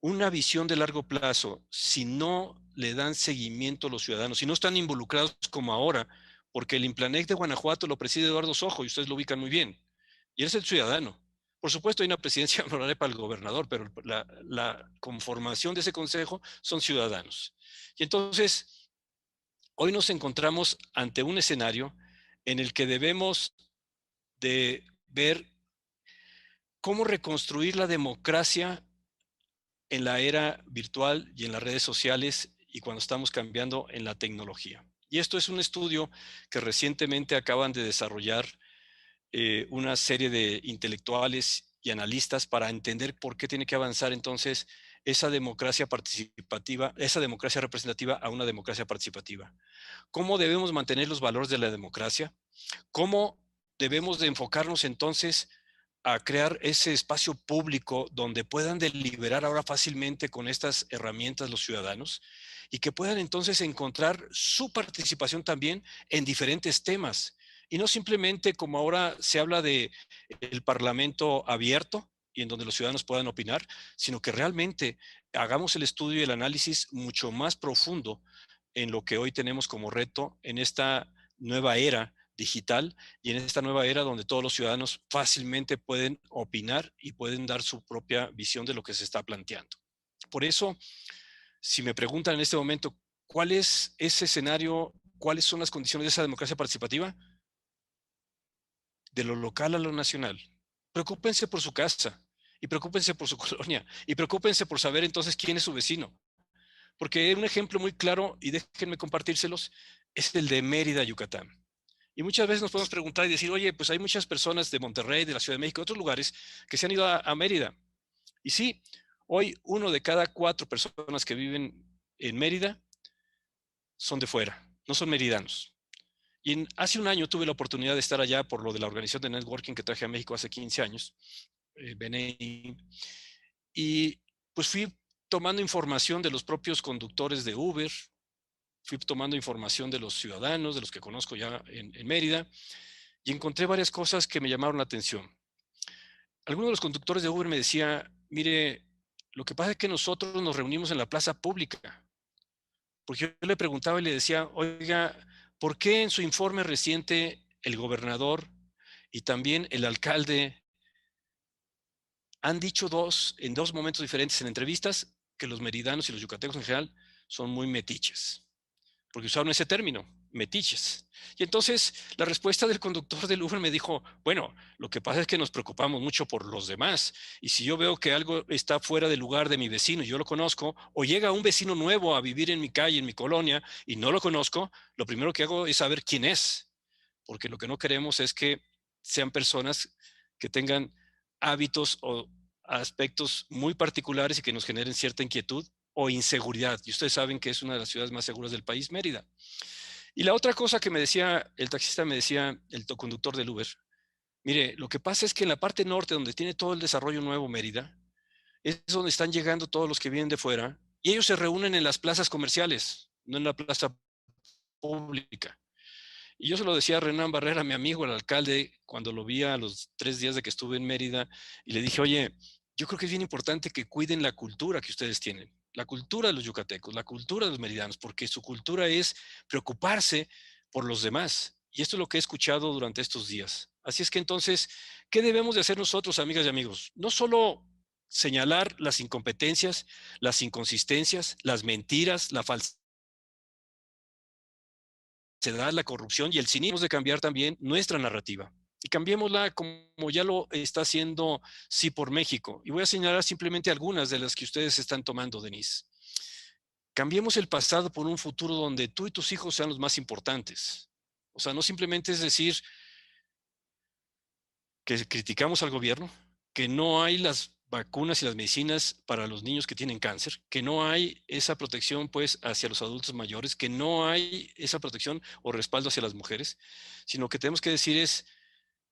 una visión de largo plazo, si no le dan seguimiento a los ciudadanos, si no están involucrados como ahora, porque el Implanec de Guanajuato lo preside Eduardo Sojo y ustedes lo ubican muy bien, y él es el ciudadano. Por supuesto, hay una presidencia honoraria para el gobernador, pero la conformación de ese consejo son ciudadanos. Y entonces, hoy nos encontramos ante un escenario en el que debemos de ver cómo reconstruir la democracia en la era virtual y en las redes sociales y cuando estamos cambiando en la tecnología. Y esto es un estudio que recientemente acaban de desarrollar una serie de intelectuales y analistas para entender por qué tiene que avanzar entonces esa democracia participativa, esa democracia representativa a una democracia participativa. ¿Cómo debemos mantener los valores de la democracia? ¿Cómo debemos de enfocarnos entonces a crear ese espacio público donde puedan deliberar ahora fácilmente con estas herramientas los ciudadanos y que puedan entonces encontrar su participación también en diferentes temas. Y no simplemente como ahora se habla de el parlamento abierto y en donde los ciudadanos puedan opinar, sino que realmente hagamos el estudio y el análisis mucho más profundo en lo que hoy tenemos como reto en esta nueva era digital y en esta nueva era donde todos los ciudadanos fácilmente pueden opinar y pueden dar su propia visión de lo que se está planteando. Por eso, si me preguntan en este momento, ¿cuál es ese escenario? ¿Cuáles son las condiciones de esa democracia participativa? De lo local a lo nacional. Preocúpense por su casa y preocúpense por su colonia y preocúpense por saber entonces quién es su vecino. Porque un ejemplo muy claro, y déjenme compartírselos, es el de Mérida, Yucatán. Y muchas veces nos podemos preguntar y decir, oye, pues hay muchas personas de Monterrey, de la Ciudad de México, de otros lugares, que se han ido a Mérida. Y sí, hoy 1 de cada 4 personas que viven en Mérida son de fuera, no son meridanos. Y hace un año tuve la oportunidad de estar allá por lo de la organización de networking que traje a México hace 15 años, BNI, y pues fui tomando información de los propios conductores de Uber, fui tomando información de los ciudadanos, de los que conozco ya en Mérida, y encontré varias cosas que me llamaron la atención. Algunos de los conductores de Uber me decía, mire, lo que pasa es que nosotros nos reunimos en la plaza pública, porque yo le preguntaba y le decía, oiga, ¿por qué en su informe reciente el gobernador y también el alcalde han dicho en dos momentos diferentes en entrevistas que los meridanos y los yucatecos en general son muy metiches? Porque usaron ese término, metiches. Y entonces la respuesta del conductor del Uber me dijo, bueno, lo que pasa es que nos preocupamos mucho por los demás. Y si yo veo que algo está fuera del lugar de mi vecino y yo lo conozco, o llega un vecino nuevo a vivir en mi calle, en mi colonia, y no lo conozco, lo primero que hago es saber quién es. Porque lo que no queremos es que sean personas que tengan hábitos o aspectos muy particulares y que nos generen cierta inquietud o inseguridad. Y ustedes saben que es una de las ciudades más seguras del país, Mérida. Y la otra cosa que me decía el taxista, me decía el conductor del Uber, mire, lo que pasa es que en la parte norte, donde tiene todo el desarrollo nuevo Mérida, es donde están llegando todos los que vienen de fuera y ellos se reúnen en las plazas comerciales, no en la plaza pública. Y yo se lo decía a Renán Barrera, mi amigo, el alcalde, cuando lo vi a los 3 días de que estuve en Mérida, y le dije, oye, yo creo que es bien importante que cuiden la cultura que ustedes tienen, la cultura de los yucatecos, la cultura de los meridanos, porque su cultura es preocuparse por los demás. Y esto es lo que he escuchado durante estos días. Así es que entonces, ¿qué debemos de hacer nosotros, amigas y amigos? No solo señalar las incompetencias, las inconsistencias, las mentiras, la falsedad, la corrupción y el cinismo, de cambiar también nuestra narrativa. Y cambiémosla como ya lo está haciendo Sí por México. Y voy a señalar simplemente algunas de las que ustedes están tomando, Denise. Cambiemos el pasado por un futuro donde tú y tus hijos sean los más importantes. O sea, no simplemente es decir que criticamos al gobierno, que no hay las vacunas y las medicinas para los niños que tienen cáncer, que no hay esa protección pues hacia los adultos mayores, que no hay esa protección o respaldo hacia las mujeres, sino que tenemos que decir es,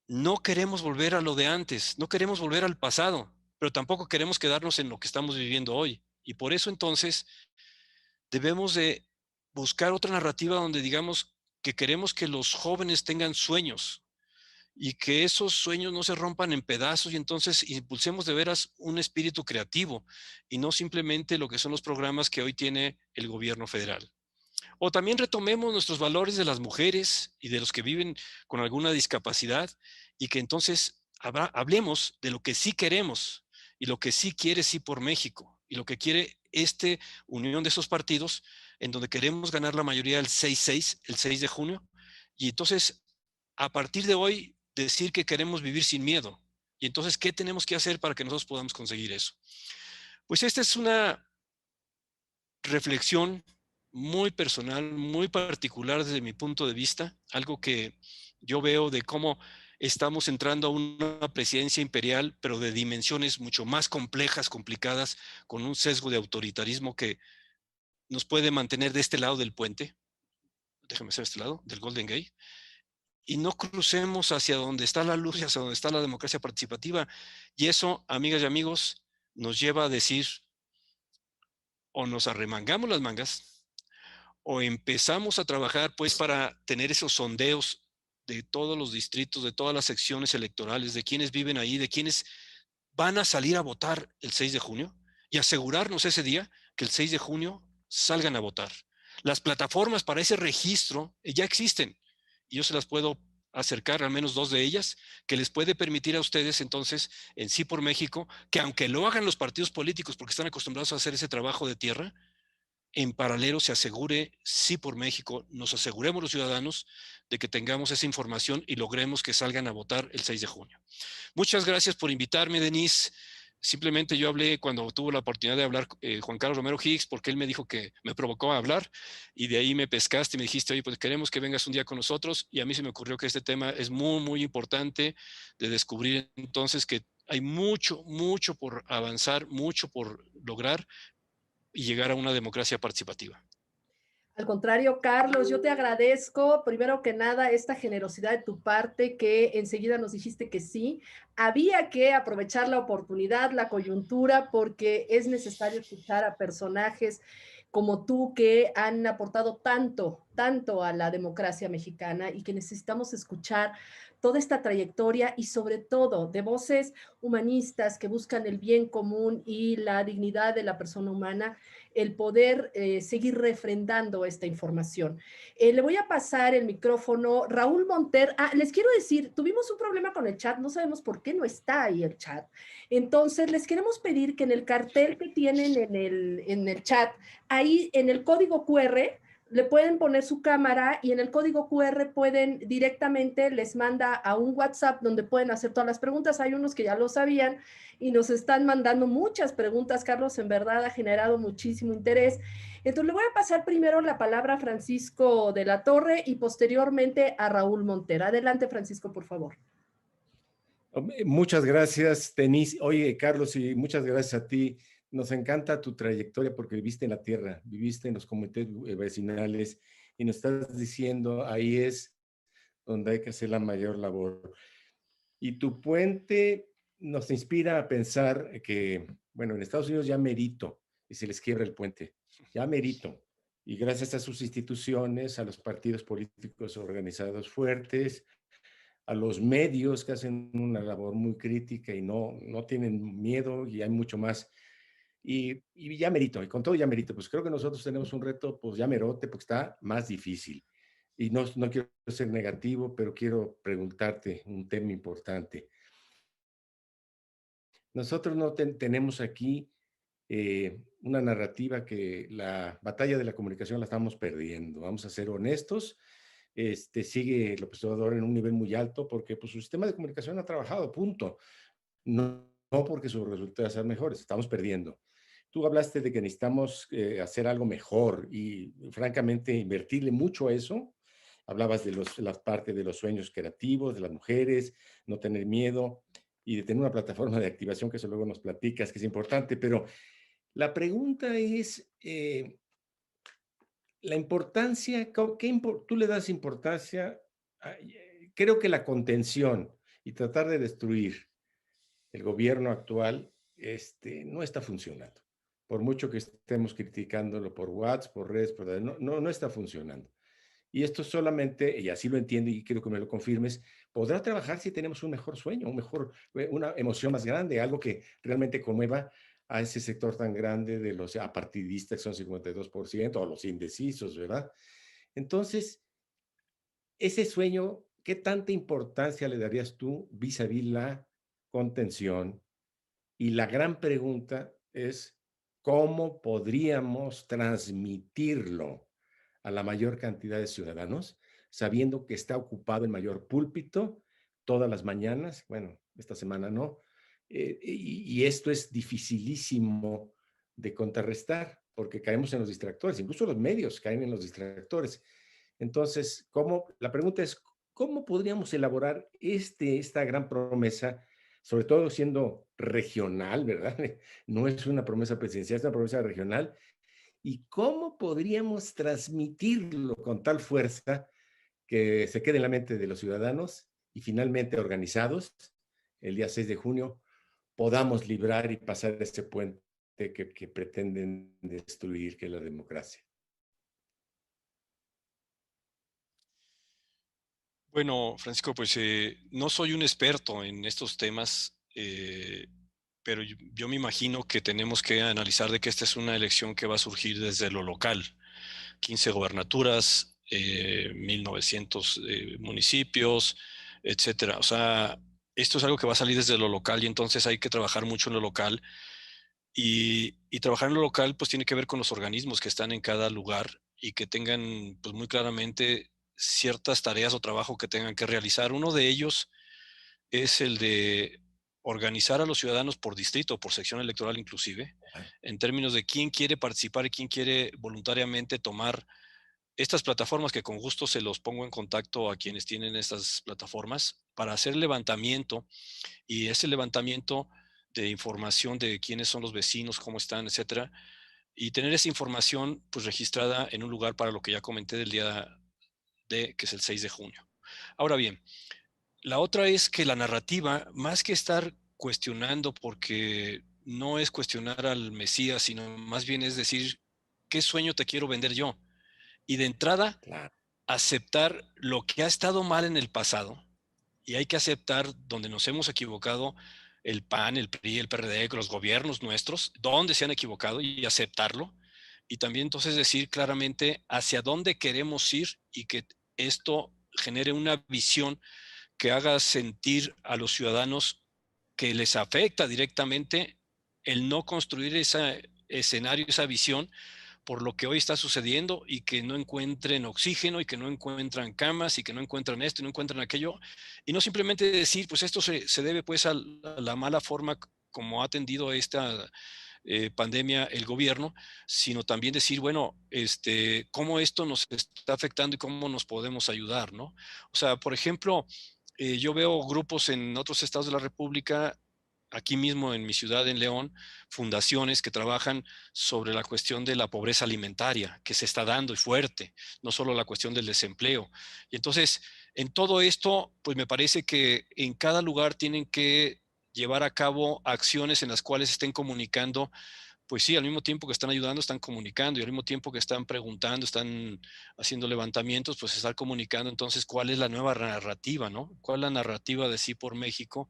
no queremos volver a lo de antes, no queremos volver al pasado, pero tampoco queremos quedarnos en lo que estamos viviendo hoy. Y por eso entonces debemos de buscar otra narrativa donde digamos que queremos que los jóvenes tengan sueños, y que esos sueños no se rompan en pedazos y entonces impulsemos de veras un espíritu creativo y no simplemente lo que son los programas que hoy tiene el gobierno federal. O también retomemos nuestros valores de las mujeres y de los que viven con alguna discapacidad y que entonces hablemos de lo que sí queremos y lo que sí quiere Sí por México y lo que quiere esta unión de esos partidos en donde queremos ganar la mayoría el 6-6, el 6 de junio. Y entonces, a partir de hoy, decir que queremos vivir sin miedo. Y entonces, ¿qué tenemos que hacer para que nosotros podamos conseguir eso? Pues esta es una reflexión muy personal, muy particular desde mi punto de vista, algo que yo veo de cómo estamos entrando a una presidencia imperial, pero de dimensiones mucho más complejas, complicadas, con un sesgo de autoritarismo que nos puede mantener de este lado del puente, déjame ser este lado, del Golden Gate, y no crucemos hacia donde está la luz y hacia donde está la democracia participativa. Y eso, amigas y amigos, nos lleva a decir, o nos arremangamos las mangas, o empezamos a trabajar pues para tener esos sondeos de todos los distritos, de todas las secciones electorales, de quienes viven ahí, de quienes van a salir a votar el 6 de junio y asegurarnos ese día que el 6 de junio salgan a votar. Las plataformas para ese registro ya existen y yo se las puedo acercar, al menos 2 de ellas, que les puede permitir a ustedes entonces en Sí por México, que aunque lo hagan los partidos políticos porque están acostumbrados a hacer ese trabajo de tierra, en paralelo se asegure, Sí por México, nos aseguremos los ciudadanos de que tengamos esa información y logremos que salgan a votar el 6 de junio. Muchas gracias por invitarme, Denise. Simplemente yo hablé cuando tuvo la oportunidad de hablar Juan Carlos Romero Higgs, porque él me dijo que me provocó a hablar, y de ahí me pescaste y me dijiste, oye, pues queremos que vengas un día con nosotros, y a mí se me ocurrió que este tema es muy, muy importante de descubrir entonces que hay mucho, mucho por avanzar, mucho por lograr y llegar a una democracia participativa. Al contrario, Carlos, yo te agradezco, primero que nada, esta generosidad de tu parte, que enseguida nos dijiste que sí. Había que aprovechar la oportunidad, la coyuntura, porque es necesario escuchar a personajes como tú que han aportado tanto, tanto a la democracia mexicana, y que necesitamos escuchar toda esta trayectoria, y sobre todo de voces humanistas que buscan el bien común y la dignidad de la persona humana, el poder seguir refrendando esta información. Le voy a pasar el micrófono. Raúl Monter, les quiero decir, tuvimos un problema con el chat, no sabemos por qué no está ahí el chat. Entonces, les queremos pedir que en el cartel que tienen en el chat, ahí en el código QR, le pueden poner su cámara, y en el código QR pueden directamente, les manda a un WhatsApp donde pueden hacer todas las preguntas. Hay unos que ya lo sabían y nos están mandando muchas preguntas. Carlos, en verdad ha generado muchísimo interés. Entonces le voy a pasar primero la palabra a Francisco de la Torre y posteriormente a Raúl Montero. Adelante, Francisco, por favor. Muchas gracias, Denise. Oye, Carlos, y muchas gracias a ti. Nos encanta tu trayectoria porque viviste en la tierra, viviste en los comités vecinales y nos estás diciendo ahí es donde hay que hacer la mayor labor. Y tu puente nos inspira a pensar que, bueno, en Estados Unidos ya merito y se les quiebra el puente, ya merito. Y gracias a sus instituciones, a los partidos políticos organizados fuertes, a los medios que hacen una labor muy crítica y no tienen miedo, y hay mucho más. Y ya merito, y con todo ya merito, pues creo que nosotros tenemos un reto, pues ya merote, porque está más difícil. Y no quiero ser negativo, pero quiero preguntarte un tema importante. Nosotros no tenemos aquí una narrativa que la batalla de la comunicación la estamos perdiendo. Vamos a ser honestos. Sigue el Obrador en un nivel muy alto porque pues, su sistema de comunicación ha trabajado, punto. No porque sus resultados sean mejores, estamos perdiendo. Tú hablaste de que necesitamos hacer algo mejor y francamente invertirle mucho a eso. Hablabas de la parte de los sueños creativos, de las mujeres, no tener miedo y de tener una plataforma de activación, que eso luego nos platicas, que es importante, pero la pregunta es, la importancia, tú le das importancia, creo que la contención y tratar de destruir el gobierno actual no está funcionando. Por mucho que estemos criticándolo por WhatsApp, por redes, no está funcionando. Y esto solamente, y así lo entiendo y quiero que me lo confirmes, podrá trabajar si tenemos un mejor sueño, una emoción más grande, algo que realmente conmueva a ese sector tan grande de los apartidistas, que son 52%, o los indecisos, ¿verdad? Entonces, ese sueño, ¿qué tanta importancia le darías tú vis a vis la contención? Y la gran pregunta es, ¿cómo podríamos transmitirlo a la mayor cantidad de ciudadanos, sabiendo que está ocupado el mayor púlpito todas las mañanas? Bueno, esta semana no. Y esto es dificilísimo de contrarrestar, porque caemos en los distractores, incluso los medios caen en los distractores. Entonces, la pregunta es, ¿cómo podríamos elaborar esta gran promesa, sobre todo siendo regional, ¿verdad? No es una promesa presidencial, es una promesa regional. ¿Y cómo podríamos transmitirlo con tal fuerza que se quede en la mente de los ciudadanos y finalmente organizados, el día 6 de junio, podamos librar y pasar ese puente que pretenden destruir, que es la democracia. Bueno, Francisco, pues no soy un experto en estos temas, pero yo me imagino que tenemos que analizar de que esta es una elección que va a surgir desde lo local. 15 gobernaturas, 1900 municipios, etcétera. O sea, esto es algo que va a salir desde lo local y entonces hay que trabajar mucho en lo local. Y trabajar en lo local pues tiene que ver con los organismos que están en cada lugar y que tengan pues muy claramente ciertas tareas o trabajo que tengan que realizar. Uno de ellos es el de organizar a los ciudadanos por distrito, por sección electoral inclusive, en términos de quién quiere participar y quién quiere voluntariamente tomar estas plataformas, que con gusto se los pongo en contacto a quienes tienen estas plataformas, para hacer el levantamiento, y ese levantamiento de información de quiénes son los vecinos, cómo están, etcétera, y tener esa información pues registrada en un lugar para lo que ya comenté del día de, que es el 6 de junio. Ahora bien, la otra es que la narrativa, más que estar cuestionando, porque no es cuestionar al Mesías, sino más bien es decir, ¿qué sueño te quiero vender yo? Y de entrada, Claro. aceptar lo que ha estado mal en el pasado, y hay que aceptar donde nos hemos equivocado, el PAN, el PRI, el PRD, los gobiernos nuestros, donde se han equivocado y aceptarlo. Y también entonces decir claramente hacia dónde queremos ir y que esto genere una visión que haga sentir a los ciudadanos que les afecta directamente el no construir ese escenario, esa visión, por lo que hoy está sucediendo y que no encuentren oxígeno y que no encuentran camas y que no encuentran esto y no encuentran aquello. Y no simplemente decir, pues esto se debe pues a la mala forma como ha atendido esta pandemia el gobierno, sino también decir, bueno, cómo esto nos está afectando y cómo nos podemos ayudar, ¿no? O sea, por ejemplo, yo veo grupos en otros estados de la República, aquí mismo en mi ciudad, en León, fundaciones que trabajan sobre la cuestión de la pobreza alimentaria, que se está dando y fuerte, no solo la cuestión del desempleo. Y entonces, en todo esto, pues me parece que en cada lugar tienen que llevar a cabo acciones en las cuales estén comunicando, pues sí, al mismo tiempo que están ayudando, están comunicando, y al mismo tiempo que están preguntando, están haciendo levantamientos, pues estar comunicando entonces cuál es la nueva narrativa, ¿no? ¿Cuál es la narrativa de Sí por México?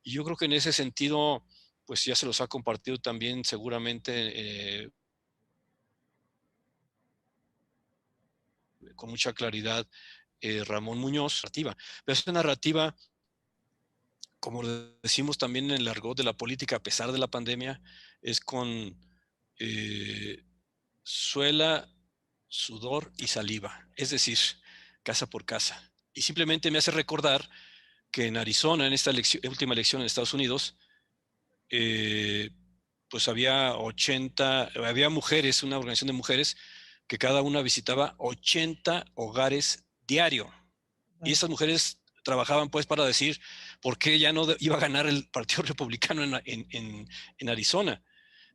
Y yo creo que en ese sentido, pues ya se los ha compartido también seguramente con mucha claridad Ramón Muñoz, narrativa. Pero esa narrativa, como decimos también en el argot de la política, a pesar de la pandemia, es con eh, suela, sudor y saliva, es decir, casa por casa. Y simplemente me hace recordar que en Arizona, en esta última elección en Estados Unidos, eh, pues había mujeres, una organización de mujeres, que cada una visitaba 80 hogares diario. Y esas mujeres trabajaban pues para decir por qué ya no iba a ganar el Partido Republicano en Arizona.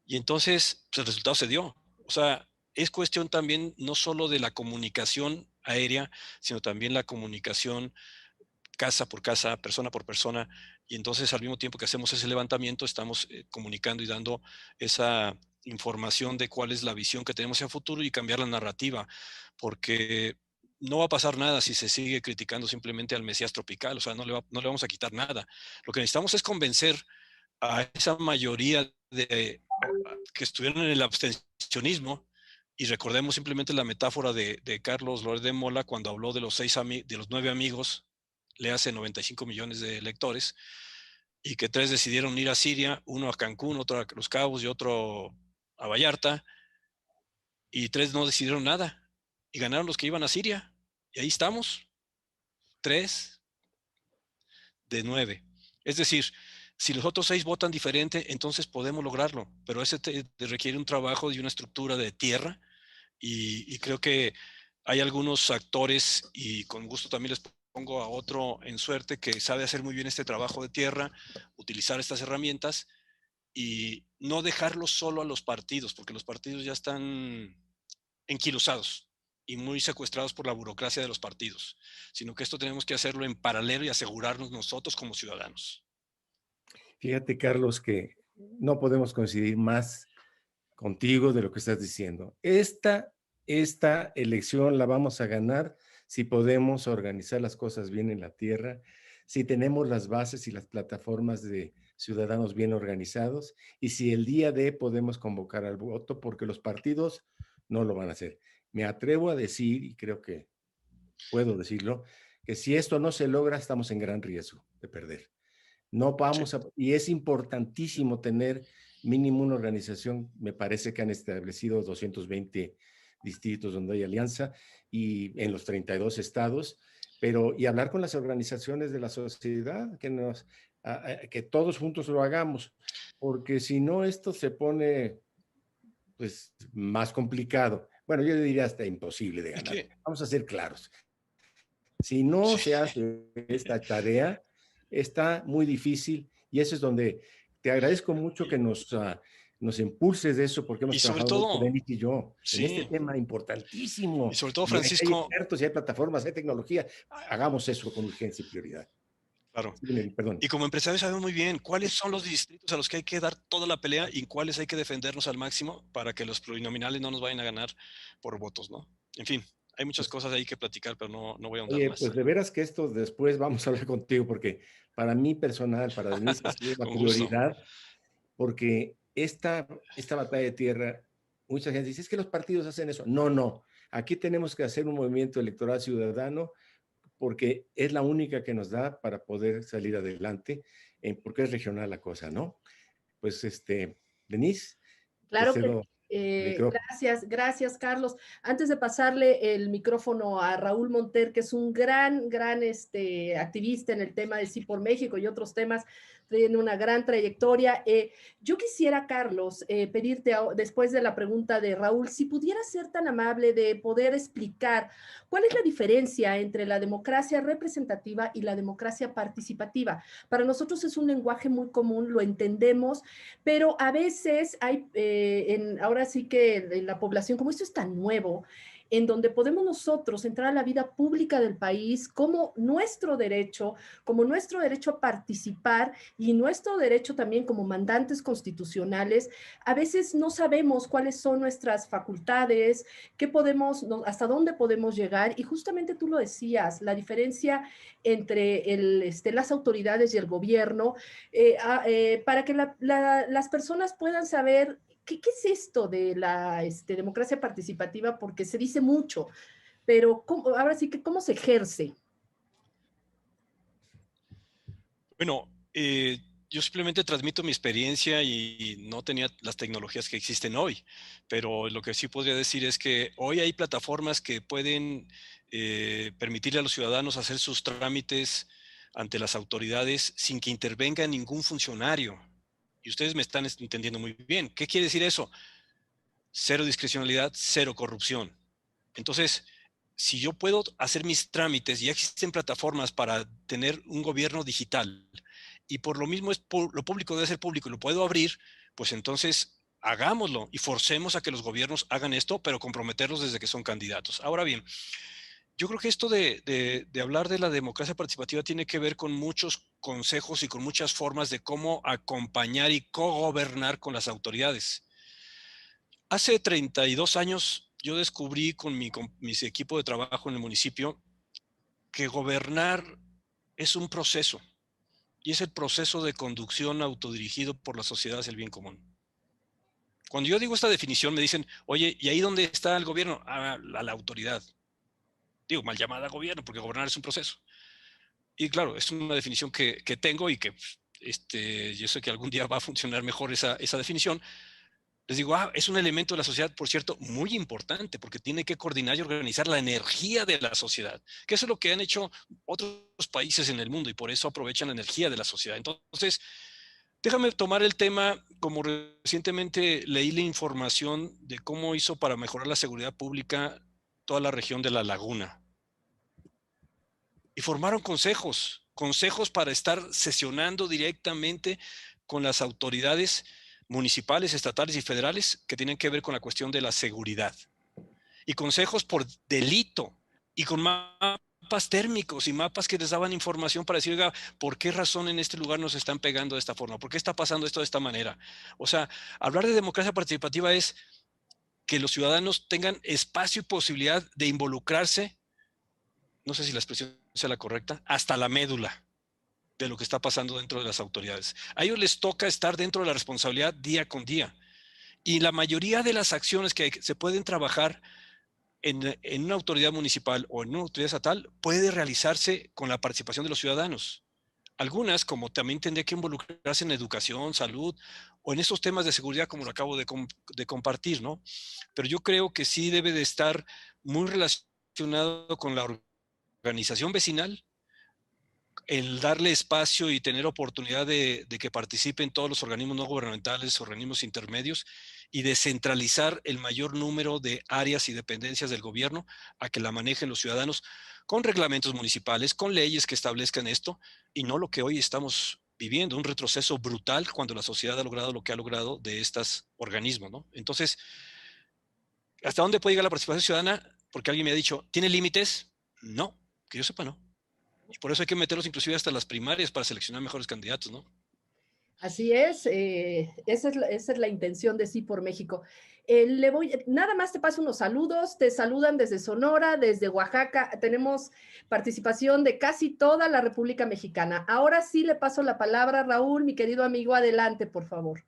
Y entonces pues, el resultado se dio. O sea, es cuestión también no solo de la comunicación aérea, sino también la comunicación casa por casa, persona por persona, y entonces al mismo tiempo que hacemos ese levantamiento, estamos comunicando y dando esa información de cuál es la visión que tenemos hacia futuro y cambiar la narrativa, porque no va a pasar nada si se sigue criticando simplemente al Mesías tropical, o sea, no le vamos a quitar nada. Lo que necesitamos es convencer a esa mayoría que estuvieron en el abstencionismo, y recordemos simplemente la metáfora de Carlos Loret de Mola cuando habló de de los 9 amigos, le hace 95 millones de electores, y que 3 decidieron ir a Siria, uno a Cancún, otro a Los Cabos y otro a Vallarta, y 3 no decidieron nada, y ganaron los que iban a Siria, y ahí estamos, 3 de 9. Es decir, si los otros 6 votan diferente, entonces podemos lograrlo, pero ese requiere un trabajo y una estructura de tierra, y creo que hay algunos actores, y con gusto también les pongo a otro en suerte, que sabe hacer muy bien este trabajo de tierra, utilizar estas herramientas y no dejarlo solo a los partidos, porque los partidos ya están enquilosados. y muy secuestrados por la burocracia de los partidos, sino que esto tenemos que hacerlo en paralelo y asegurarnos nosotros como ciudadanos. Fíjate, Carlos, que no podemos coincidir más contigo de lo que estás diciendo. Esta elección la vamos a ganar si podemos organizar las cosas bien en la tierra, si tenemos las bases y las plataformas de ciudadanos bien organizados y si el día de podemos convocar al voto, porque los partidos no lo van a hacer. Me atrevo a decir, y creo que puedo decirlo, que si esto no se logra, estamos en gran riesgo de perder. No Sí. vamos a, y es importantísimo tener mínimo una organización, me parece que han establecido 220 distritos donde hay alianza y en los 32 estados, pero y hablar con las organizaciones de la sociedad, que todos juntos lo hagamos, porque si no esto se pone pues más complicado. Bueno, yo diría hasta imposible de Es ganar. que, Vamos a ser claros. Si no sí, se hace esta tarea, está muy difícil y eso es donde te agradezco mucho que nos impulses de eso porque y hemos sobre trabajado mucho, todo, Denis y yo, en este sí, tema y importantísimo. sobre todo, Y hay Francisco, expertos y hay plataformas, hay tecnología. Hagamos eso con urgencia y prioridad. claro. Sí, perdón. Y como empresarios sabemos muy bien cuáles son los distritos a los que hay que dar toda la pelea y cuáles hay que defendernos al máximo para que los plurinominales no nos vayan a ganar por votos, ¿no? En fin, hay muchas Pues, cosas ahí que platicar, pero no voy a ahondar oye, más. pues de veras que esto después vamos a hablar contigo porque para mí personal, para Denise, ha sido una Con gusto. prioridad porque esta batalla de tierra, mucha gente dice, es que los partidos hacen eso. No, no. Aquí tenemos que hacer un movimiento electoral ciudadano porque es la única que nos da para poder salir adelante, porque es regional la cosa, ¿no? Pues, Denise, te Claro que cedo el micrófono. gracias, gracias, Carlos. Antes de pasarle el micrófono a Raúl Monter, que es un gran activista en el tema del Sí por México y otros temas, tiene una gran trayectoria. Yo quisiera, Carlos, pedirte, después de la pregunta de Raúl, si pudiera ser tan amable de poder explicar cuál es la diferencia entre la democracia representativa y la democracia participativa. Para nosotros es un lenguaje muy común, lo entendemos, pero a veces hay, ahora sí que en la población, como esto es tan nuevo, en donde podemos nosotros entrar a la vida pública del país como nuestro derecho a participar y nuestro derecho también como mandantes constitucionales, a veces no sabemos cuáles son nuestras facultades, qué podemos, hasta dónde podemos llegar, y justamente tú lo decías, la diferencia entre las autoridades y el gobierno, para que las personas puedan saber qué es esto de la democracia participativa, porque se dice mucho, pero ahora sí que cómo se ejerce. Bueno, yo simplemente transmito mi experiencia y no tenía las tecnologías que existen hoy, pero lo que sí podría decir es que hoy hay plataformas que pueden permitirle a los ciudadanos hacer sus trámites ante las autoridades sin que intervenga ningún funcionario. Y ustedes me están entendiendo muy bien. ¿Qué quiere decir eso? Cero discrecionalidad, cero corrupción. Entonces, si yo puedo hacer mis trámites, ya existen plataformas para tener un gobierno digital y por lo mismo lo público debe ser público y lo puedo abrir, pues entonces hagámoslo y forcemos a que los gobiernos hagan esto, pero comprometerlos desde que son candidatos. Ahora bien, yo creo que esto de hablar de la democracia participativa tiene que ver con muchos consejos y con muchas formas de cómo acompañar y cogobernar con las autoridades. Hace 32 años yo descubrí con mis equipos de trabajo en el municipio que gobernar es un proceso y es el proceso de conducción autodirigido por la sociedad hacia el bien común. Cuando yo digo esta definición me dicen, oye, ¿y ahí dónde está el gobierno? La autoridad. Digo, mal llamada gobierno, porque gobernar es un proceso. Y claro, es una definición que tengo y que yo sé que algún día va a funcionar mejor esa definición. Les digo, es un elemento de la sociedad, por cierto, muy importante, porque tiene que coordinar y organizar la energía de la sociedad, que eso es lo que han hecho otros países en el mundo y por eso aprovechan la energía de la sociedad. Entonces, déjame tomar el tema, como recientemente leí la información de cómo hizo para mejorar la seguridad pública toda la región de La Laguna. Y formaron consejos para estar sesionando directamente con las autoridades municipales, estatales y federales que tienen que ver con la cuestión de la seguridad. y consejos por delito, y con mapas térmicos y mapas que les daban información para decir, oiga, ¿por qué razón en este lugar nos están pegando de esta forma? ¿Por qué está pasando esto de esta manera? O sea, hablar de democracia participativa es que los ciudadanos tengan espacio y posibilidad de involucrarse, no sé si la expresión sea la correcta, hasta la médula de lo que está pasando dentro de las autoridades. A ellos les toca estar dentro de la responsabilidad día con día. Y la mayoría de las acciones que se pueden trabajar en una autoridad municipal o en una autoridad estatal puede realizarse con la participación de los ciudadanos. Algunas, como también tendría que involucrarse en educación, salud o en esos temas de seguridad, como lo acabo de compartir, ¿no? Pero yo creo que sí debe de estar muy relacionado con la organización vecinal, el darle espacio y tener oportunidad de que participen todos los organismos no gubernamentales, organismos intermedios, y descentralizar el mayor número de áreas y dependencias del gobierno a que la manejen los ciudadanos con reglamentos municipales, con leyes que establezcan esto, y no lo que hoy estamos viviendo, un retroceso brutal cuando la sociedad ha logrado lo que ha logrado de estos organismos, ¿no? Entonces, ¿hasta dónde puede llegar la participación ciudadana? Porque alguien me ha dicho, ¿tiene límites? No, que yo sepa, no. Y por eso hay que meterlos inclusive hasta las primarias para seleccionar mejores candidatos, ¿no? Así es, esa es la intención de Sí por México. Nada más te paso unos saludos, te saludan desde Sonora, desde Oaxaca, tenemos participación de casi toda la República Mexicana. Ahora sí le paso la palabra a Raúl, mi querido amigo, adelante, por favor.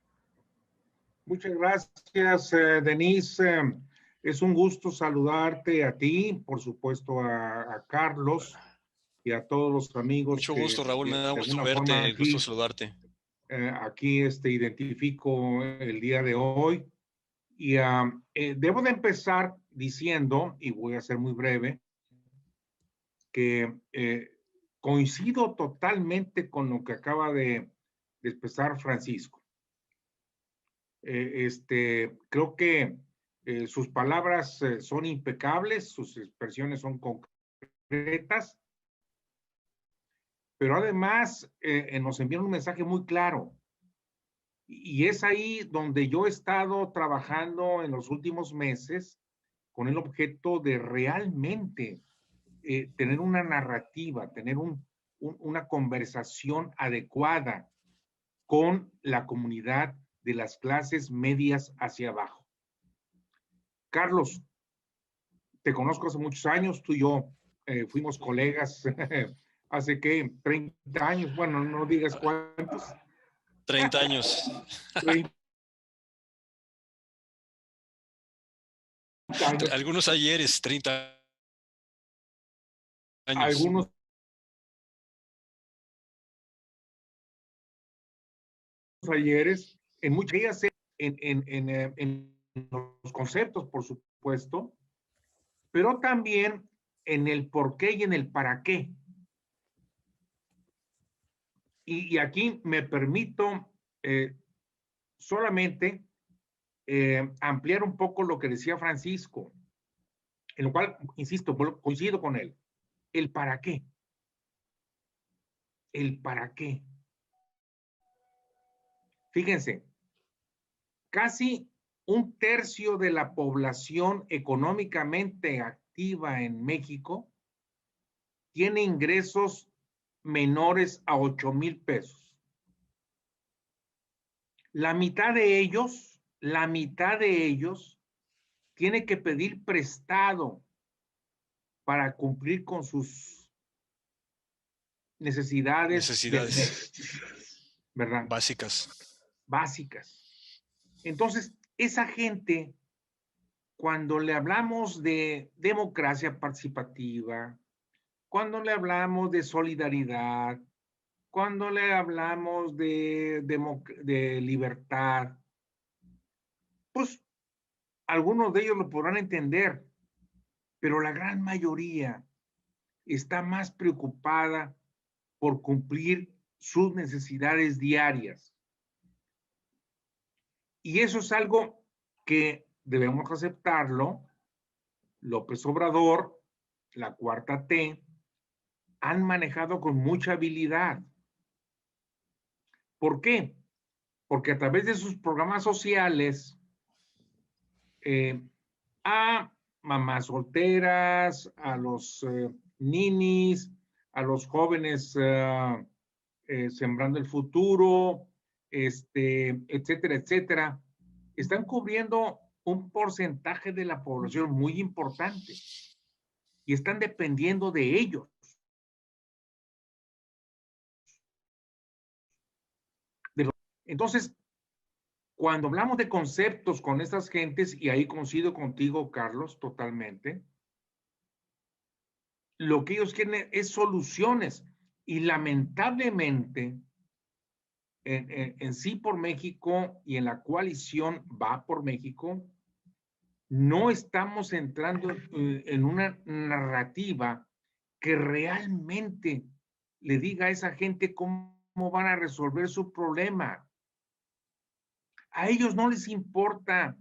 Muchas gracias, Denise. Es un gusto saludarte a ti, por supuesto a Carlos y a todos los amigos. Mucho gusto, Raúl, me da gusto verte, gusto saludarte. Aquí identifico el día de hoy y debo de empezar diciendo, y voy a ser muy breve, que coincido totalmente con lo que acaba de expresar Francisco. Creo que sus palabras son impecables, sus expresiones son concretas, pero además nos envían un mensaje muy claro. Y es ahí donde yo he estado trabajando en los últimos meses con el objeto de realmente tener una narrativa, tener una conversación adecuada con la comunidad de las clases medias hacia abajo. Carlos, te conozco hace muchos años, tú y yo fuimos colegas hace, ¿qué? 30 años, bueno, no digas cuántos. 30 años. 30 años. Algunos ayeres, 30 años. Algunos ayeres, en muchas días en los conceptos, por supuesto, pero también en el por qué y en el para qué. Y aquí me permito solamente ampliar un poco lo que decía Francisco, en lo cual, insisto, coincido con él. El para qué. El para qué. Fíjense, casi un tercio de la población económicamente activa en México tiene ingresos menores a 8,000 pesos. La mitad de ellos tiene que pedir prestado para cumplir con sus necesidades. ¿Verdad? Básicas. Entonces, esa gente, cuando le hablamos de democracia participativa, cuando le hablamos de solidaridad, cuando le hablamos de libertad, pues algunos de ellos lo podrán entender, pero la gran mayoría está más preocupada por cumplir sus necesidades diarias. Y eso es algo que debemos aceptarlo. López Obrador, la Cuarta T, han manejado con mucha habilidad. ¿Por qué? Porque a través de sus programas sociales ha mamás solteras, a los ninis, a los jóvenes sembrando el futuro, etcétera, etcétera. Están cubriendo un porcentaje de la población muy importante y están dependiendo de ellos. Entonces, cuando hablamos de conceptos con estas gentes, y ahí coincido contigo, Carlos, totalmente, lo que ellos quieren es soluciones. Y lamentablemente, en Sí por México y en la coalición Va por México, no estamos entrando en una narrativa que realmente le diga a esa gente cómo van a resolver su problema. A ellos no les importa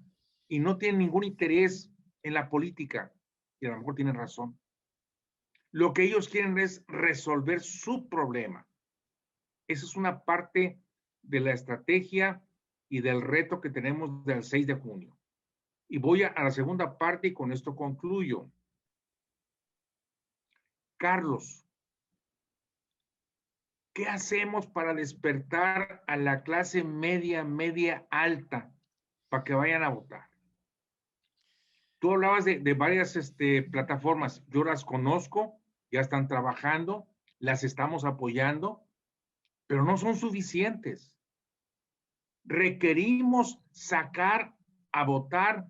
y no tienen ningún interés en la política, y a lo mejor tienen razón. Lo que ellos quieren es resolver su problema. Esa es una parte de la estrategia y del reto que tenemos del 6 de junio. Y voy a la segunda parte y con esto concluyo. Carlos, ¿qué hacemos para despertar a la clase media, media alta para que vayan a votar? Tú hablabas de varias plataformas, yo las conozco, ya están trabajando, las estamos apoyando, pero no son suficientes. Requerimos sacar a votar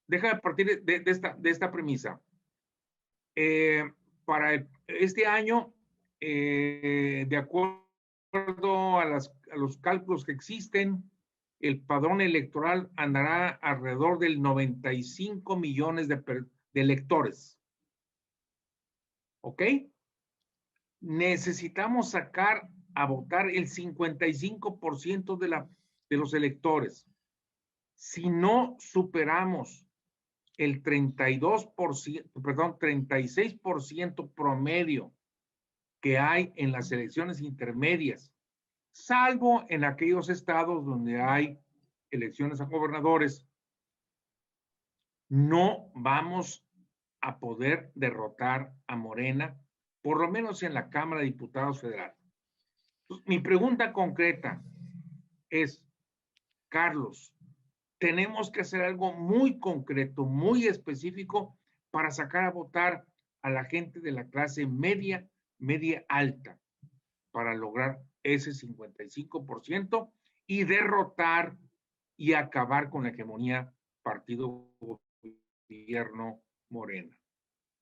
déjame partir de esta premisa. Para este año, de acuerdo a los cálculos que existen, el padrón electoral andará alrededor del 95 millones de electores. ¿Ok? Necesitamos sacar a votar el 55% de los electores. Si no superamos el 36% promedio que hay en las elecciones intermedias, salvo en aquellos estados donde hay elecciones a gobernadores, no vamos a poder derrotar a Morena, por lo menos en la Cámara de Diputados Federal. Mi pregunta concreta es, Carlos, tenemos que hacer algo muy concreto, muy específico para sacar a votar a la gente de la clase media, media alta, para lograr ese 55% y derrotar y acabar con la hegemonía partido gobierno Morena.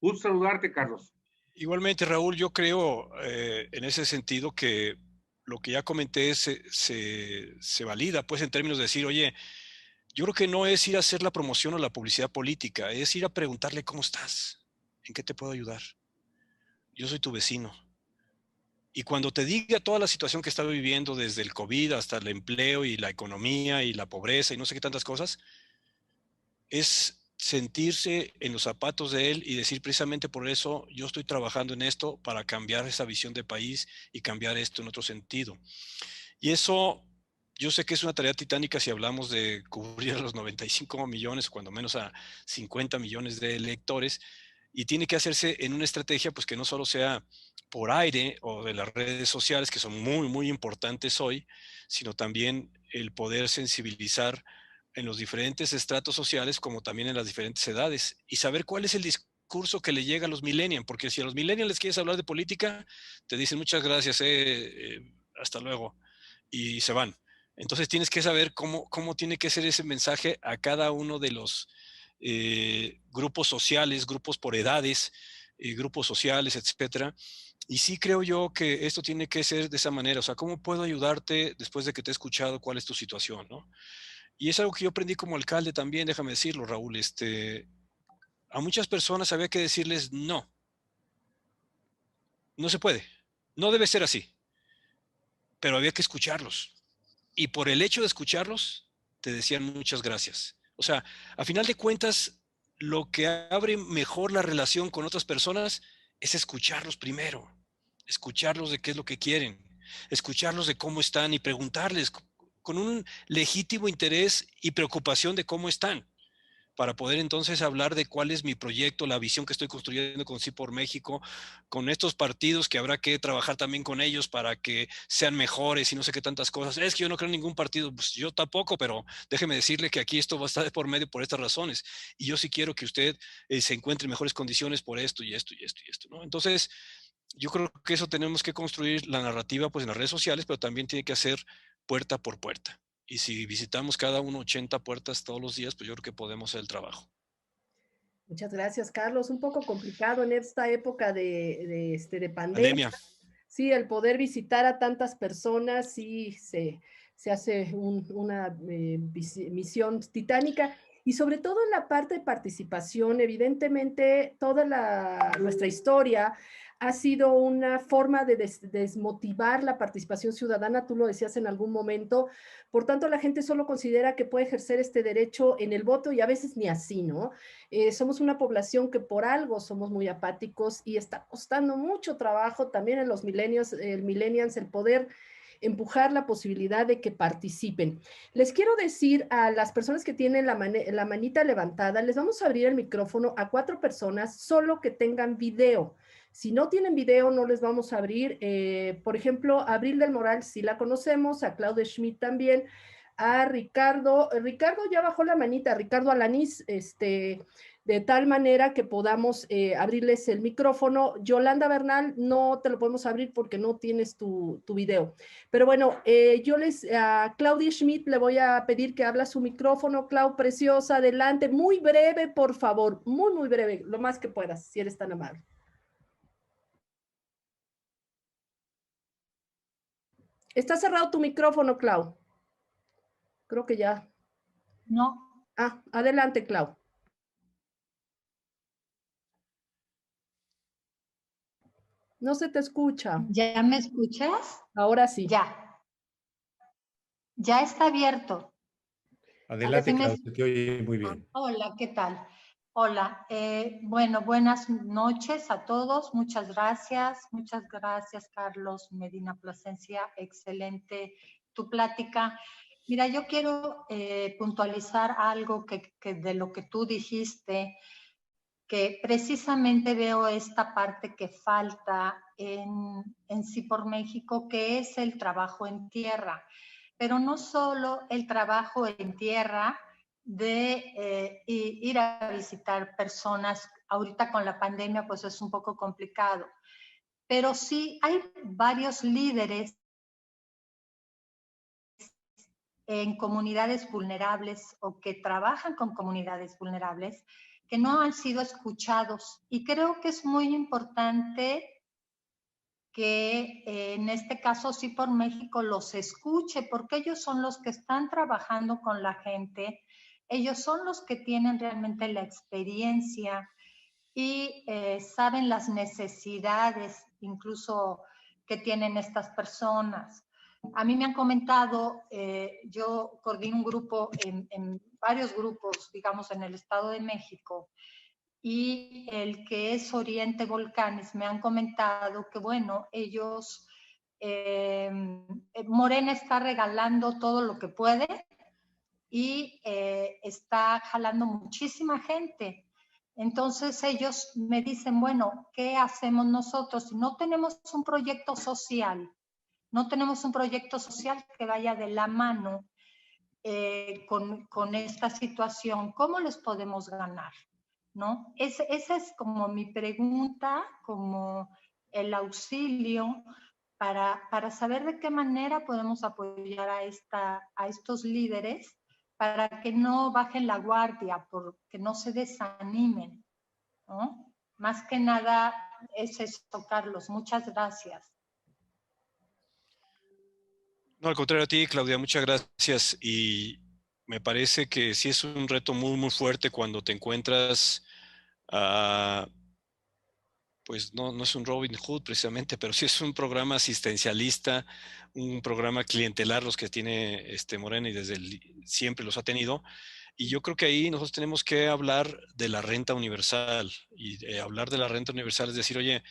Gusto saludarte, Carlos. Igualmente, Raúl, yo creo en ese sentido que lo que ya comenté se valida, pues en términos de decir, oye, yo creo que no es ir a hacer la promoción o la publicidad política, es ir a preguntarle cómo estás, en qué te puedo ayudar. Yo soy tu vecino. Y cuando te diga toda la situación que está viviendo, desde el COVID hasta el empleo y la economía y la pobreza y no sé qué tantas cosas, es sentirse en los zapatos de él y decir precisamente por eso yo estoy trabajando en esto para cambiar esa visión de país y cambiar esto en otro sentido. Y eso, yo sé que es una tarea titánica si hablamos de cubrir a los 95 millones, cuando menos a 50 millones de electores, y tiene que hacerse en una estrategia pues que no solo sea por aire o de las redes sociales, que son muy, muy importantes hoy, sino también el poder sensibilizar en los diferentes estratos sociales como también en las diferentes edades y saber cuál es el discurso que le llega a los millennials, porque si a los millennials les quieres hablar de política, te dicen muchas gracias, hasta luego, y se van. Entonces tienes que saber cómo tiene que ser ese mensaje a cada uno de los grupos sociales, grupos por edades, grupos sociales, etcétera. Y sí creo yo que esto tiene que ser de esa manera. O sea, ¿cómo puedo ayudarte después de que te he escuchado cuál es tu situación, ¿no? Y es algo que yo aprendí como alcalde también, déjame decirlo, Raúl. A muchas personas había que decirles no. No se puede. No debe ser así. Pero había que escucharlos. Y por el hecho de escucharlos, te decían muchas gracias. O sea, a final de cuentas, lo que abre mejor la relación con otras personas es escucharlos primero, escucharlos de qué es lo que quieren, escucharlos de cómo están y preguntarles con un legítimo interés y preocupación de cómo están. para poder entonces hablar de cuál es mi proyecto, la visión que estoy construyendo con Sí por México, con estos partidos que habrá que trabajar también con ellos para que sean mejores y no sé qué tantas cosas. Es que yo no creo en ningún partido, pues yo tampoco, pero déjeme decirle que aquí esto va a estar de por medio por estas razones. Y yo sí quiero que usted se encuentre en mejores condiciones por esto y esto y esto y esto, ¿no? Entonces, yo creo que eso tenemos que construir la narrativa pues en las redes sociales, pero también tiene que hacer puerta por puerta. Y si visitamos cada uno 80 puertas todos los días, pues yo creo que podemos hacer el trabajo. Muchas gracias, Carlos. Un poco complicado en esta época de pandemia. Pandemia. Sí, el poder visitar a tantas personas, sí, se hace una misión titánica. Y sobre todo en la parte de participación, evidentemente, nuestra historia ha sido una forma de desmotivar la participación ciudadana, tú lo decías en algún momento. Por tanto, la gente solo considera que puede ejercer este derecho en el voto y a veces ni así, ¿no? Somos una población que por algo somos muy apáticos y está costando mucho trabajo también en los millennials, el poder empujar la posibilidad de que participen. Les quiero decir a las personas que tienen la manita levantada, les vamos a abrir el micrófono a 4 personas, solo que tengan video. Si no tienen video, no les vamos a abrir. Por ejemplo, a Abril del Moral, sí la conocemos, a Claudia Schmidt también, a Ricardo. Ricardo ya bajó la manita, Ricardo Alanís, de tal manera que podamos abrirles el micrófono. Yolanda Bernal, no te lo podemos abrir porque no tienes tu video. Pero bueno, a Claudia Schmidt le voy a pedir que abra su micrófono. Clau, preciosa, adelante. Muy breve, por favor. Muy, muy breve, lo más que puedas, si eres tan amable. Está cerrado tu micrófono, Clau. Creo que ya. No. Ah, adelante, Clau. No se te escucha. ¿Ya me escuchas? Ahora sí. Ya. Ya está abierto. Adelante, Claudia, te oye muy bien. Hola, ¿qué tal? Hola. Bueno, buenas noches a todos. Muchas gracias. Muchas gracias, Carlos Medina Plasencia. Excelente tu plática. Mira, yo quiero puntualizar algo que de lo que tú dijiste, que precisamente veo esta parte que falta en Sí por México, que es el trabajo en tierra. Pero no solo el trabajo en tierra de ir a visitar personas. Ahorita con la pandemia pues es un poco complicado. Pero sí hay varios líderes en comunidades vulnerables o que trabajan con comunidades vulnerables que no han sido escuchados. Y creo que es muy importante que en este caso Sí por México los escuche, porque ellos son los que están trabajando con la gente, ellos son los que tienen realmente la experiencia y saben las necesidades incluso que tienen estas personas. A mí me han comentado, yo coordino un grupo en varios grupos, digamos, en el Estado de México, y el que es Oriente Volcanes me han comentado que, bueno, ellos, Morena está regalando todo lo que puede y está jalando muchísima gente. Entonces ellos me dicen, bueno, ¿qué hacemos nosotros? Si no tenemos un proyecto social, no tenemos un proyecto social que vaya de la mano con esta situación, ¿cómo les podemos ganar? ¿No? Esa es como mi pregunta, como el auxilio para saber de qué manera podemos apoyar a estos líderes para que no bajen la guardia, porque no se desanimen, ¿no? Más que nada es esto, Carlos. Muchas gracias. No, al contrario a ti, Claudia, muchas gracias. Y me parece que sí es un reto muy, muy fuerte cuando te encuentras, pues no es un Robin Hood precisamente, pero sí es un programa asistencialista, un programa clientelar, los que tiene Morena y siempre los ha tenido. Y yo creo que ahí nosotros tenemos que hablar de la renta universal. Y hablar de la renta universal es decir, oye,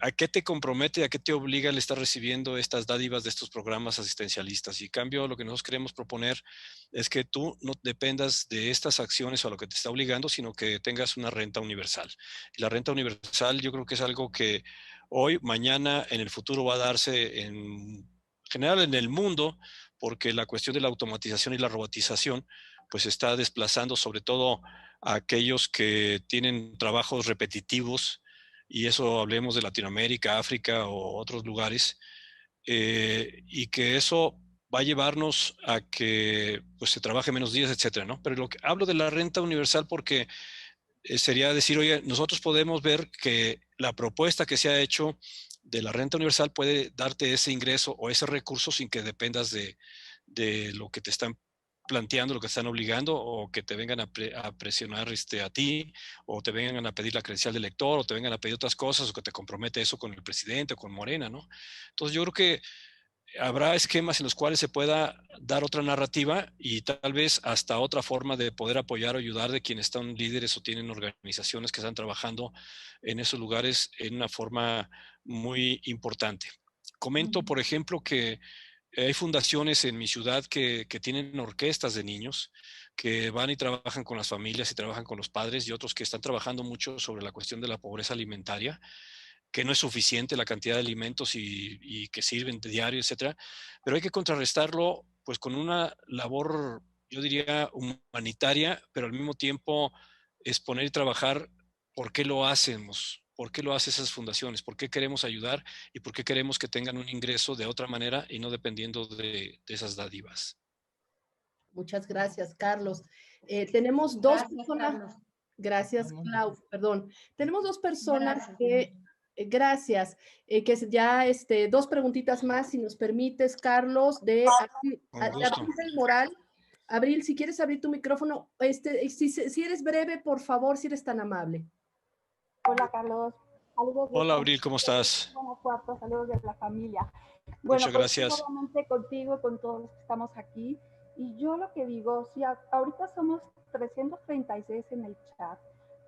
¿a qué te compromete, a qué te obliga el estar recibiendo estas dádivas de estos programas asistencialistas? Y en cambio, lo que nosotros queremos proponer es que tú no dependas de estas acciones o a lo que te está obligando, sino que tengas una renta universal. Y la renta universal yo creo que es algo que hoy, mañana, en el futuro va a darse en general en el mundo, porque la cuestión de la automatización y la robotización pues está desplazando sobre todo a aquellos que tienen trabajos repetitivos, y eso hablemos de Latinoamérica, África o otros lugares, y que eso va a llevarnos a que pues, se trabaje menos días, etcétera, ¿no? Pero lo que hablo de la renta universal porque sería decir, oye, nosotros podemos ver que la propuesta que se ha hecho de la renta universal puede darte ese ingreso o ese recurso sin que dependas de lo que te están planteando, lo que te están obligando, o que te vengan a presionar a ti, o te vengan a pedir la credencial de elector, o te vengan a pedir otras cosas, o que te compromete eso con el presidente o con Morena, ¿no? Entonces yo creo que habrá esquemas en los cuales se pueda dar otra narrativa y tal vez hasta otra forma de poder apoyar o ayudar de quienes están líderes o tienen organizaciones que están trabajando en esos lugares en una forma muy importante. Comento, por ejemplo, que hay fundaciones en mi ciudad que tienen orquestas de niños que van y trabajan con las familias y trabajan con los padres, y otros que están trabajando mucho sobre la cuestión de la pobreza alimentaria, que no es suficiente la cantidad de alimentos y que sirven de diario, etcétera, pero hay que contrarrestarlo pues con una labor, yo diría, humanitaria, pero al mismo tiempo exponer y trabajar por qué lo hacemos, por qué lo hacen esas fundaciones, por qué queremos ayudar y por qué queremos que tengan un ingreso de otra manera y no dependiendo de esas dádivas. Muchas gracias, Carlos. Tenemos dos Gracias, personas. Carlos. Gracias, Clau, perdón. Tenemos dos personas Gracias, que, gracias, que ya dos preguntitas más, si nos permites, Carlos, de Con gusto. Abril del Moral. Abril, si quieres abrir tu micrófono, si eres breve, por favor, si eres tan amable. Hola, Carlos. Saludos Hola, Abril, ¿cómo estás? Guanajuato, saludos de la familia. Muchas gracias. Obviamente contigo y con todos los que estamos aquí. Y yo lo que digo, si ahorita somos 336 en el chat,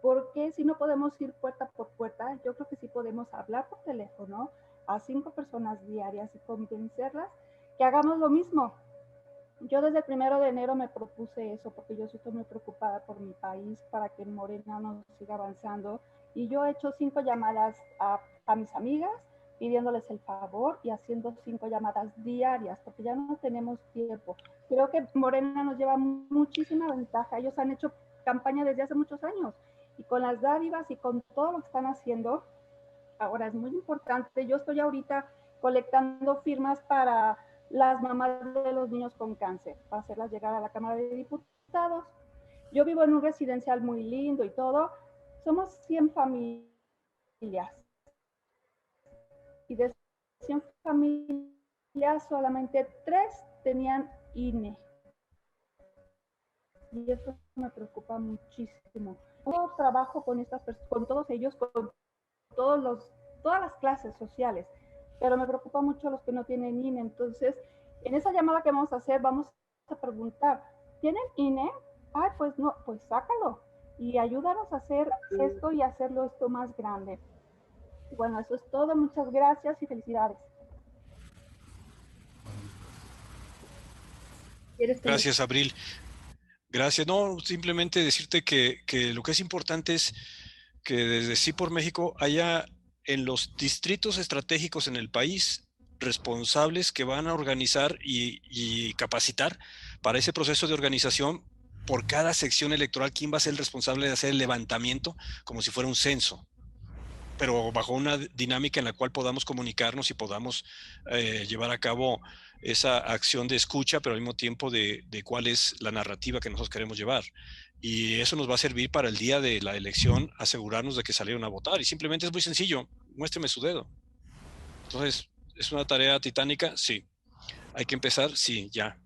¿por qué si no podemos ir puerta por puerta? Yo creo que sí podemos hablar por teléfono a 5 personas diarias y convencerlas que hagamos lo mismo. Yo desde el 1 de enero me propuse eso porque yo estoy muy preocupada por mi país, para que Morena no siga avanzando. Y yo he hecho 5 llamadas a mis amigas, pidiéndoles el favor y haciendo 5 llamadas diarias, porque ya no tenemos tiempo. Creo que Morena nos lleva muchísima ventaja. Ellos han hecho campaña desde hace muchos años. Y con las dádivas y con todo lo que están haciendo, ahora es muy importante. Yo estoy ahorita colectando firmas para las mamás de los niños con cáncer, para hacerlas llegar a la Cámara de Diputados. Yo vivo en un residencial muy lindo y todo. Somos 100 familias. Y de 100 familias, solamente 3 tenían INE. Y eso me preocupa muchísimo. Yo trabajo con estas personas, con todos ellos, con todas las clases sociales, pero me preocupa mucho los que no tienen INE. Entonces, en esa llamada que vamos a hacer, vamos a preguntar, ¿tienen INE? Ay, pues no, pues sácalo y ayúdanos a hacer esto y hacerlo esto más grande. Bueno, eso es todo. Muchas gracias y felicidades. Gracias, Abril. Gracias. No, simplemente decirte que lo que es importante es que desde Sí por México haya en los distritos estratégicos en el país responsables que van a organizar y capacitar para ese proceso de organización por cada sección electoral quién va a ser el responsable de hacer el levantamiento como si fuera un censo, pero bajo una dinámica en la cual podamos comunicarnos y podamos llevar a cabo esa acción de escucha, pero al mismo tiempo de cuál es la narrativa que nosotros queremos llevar. Y eso nos va a servir para el día de la elección, asegurarnos de que salieron a votar. Y simplemente es muy sencillo, muéstreme su dedo. Entonces, ¿es una tarea titánica? Sí. ¿Hay que empezar? Sí, ya.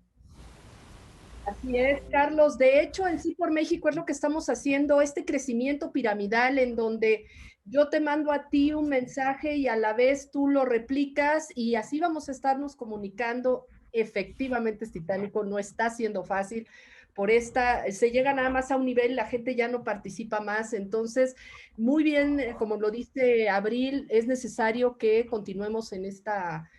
Así es, Carlos. De hecho, en Sí por México es lo que estamos haciendo, este crecimiento piramidal en donde yo te mando a ti un mensaje y a la vez tú lo replicas y así vamos a estarnos comunicando. Efectivamente es titánico, no está siendo fácil, por se llega nada más a un nivel, la gente ya no participa más. Entonces, muy bien, como lo dice Abril, es necesario que continuemos en esta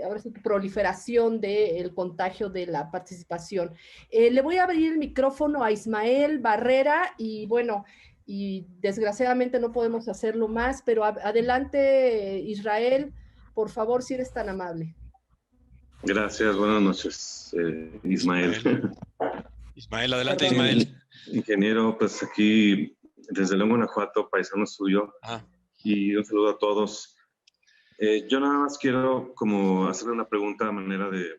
ahora sí, proliferación del contagio de la participación. Le voy a abrir el micrófono a Ismael Barrera y bueno, y desgraciadamente no podemos hacerlo más, pero adelante, Israel, por favor, si eres tan amable. Gracias, buenas noches, Ismael. Ismael, adelante, Perdón. Ismael. Ingeniero, pues aquí desde León, Guanajuato, paisano suyo, y un saludo a todos. Yo nada más quiero como hacerle una pregunta a manera de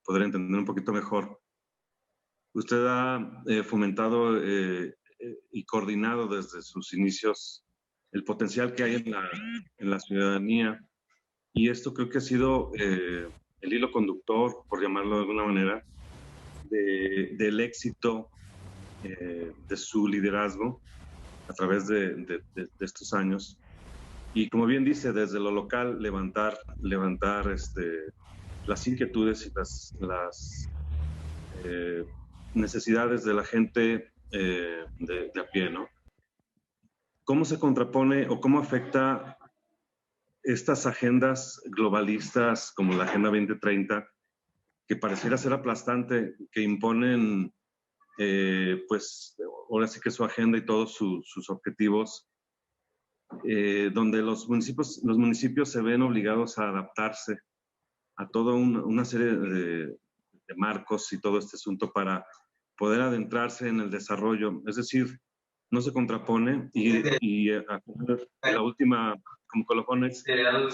poder entender un poquito mejor. Usted ha fomentado y coordinado desde sus inicios el potencial que hay en la ciudadanía, y esto creo que ha sido el hilo conductor, por llamarlo de alguna manera, del éxito de su liderazgo a través de estos años. Y como bien dice, desde lo local levantar las inquietudes y las necesidades de la gente de a pie, ¿no? ¿Cómo se contrapone o cómo afecta estas agendas globalistas como la Agenda 2030, que pareciera ser aplastante, que imponen, pues, ahora sí que su agenda y todos sus objetivos, donde los municipios se ven obligados a adaptarse a toda una serie de marcos y todo este asunto para poder adentrarse en el desarrollo? Es decir, no se contrapone y la última, como colocones, creo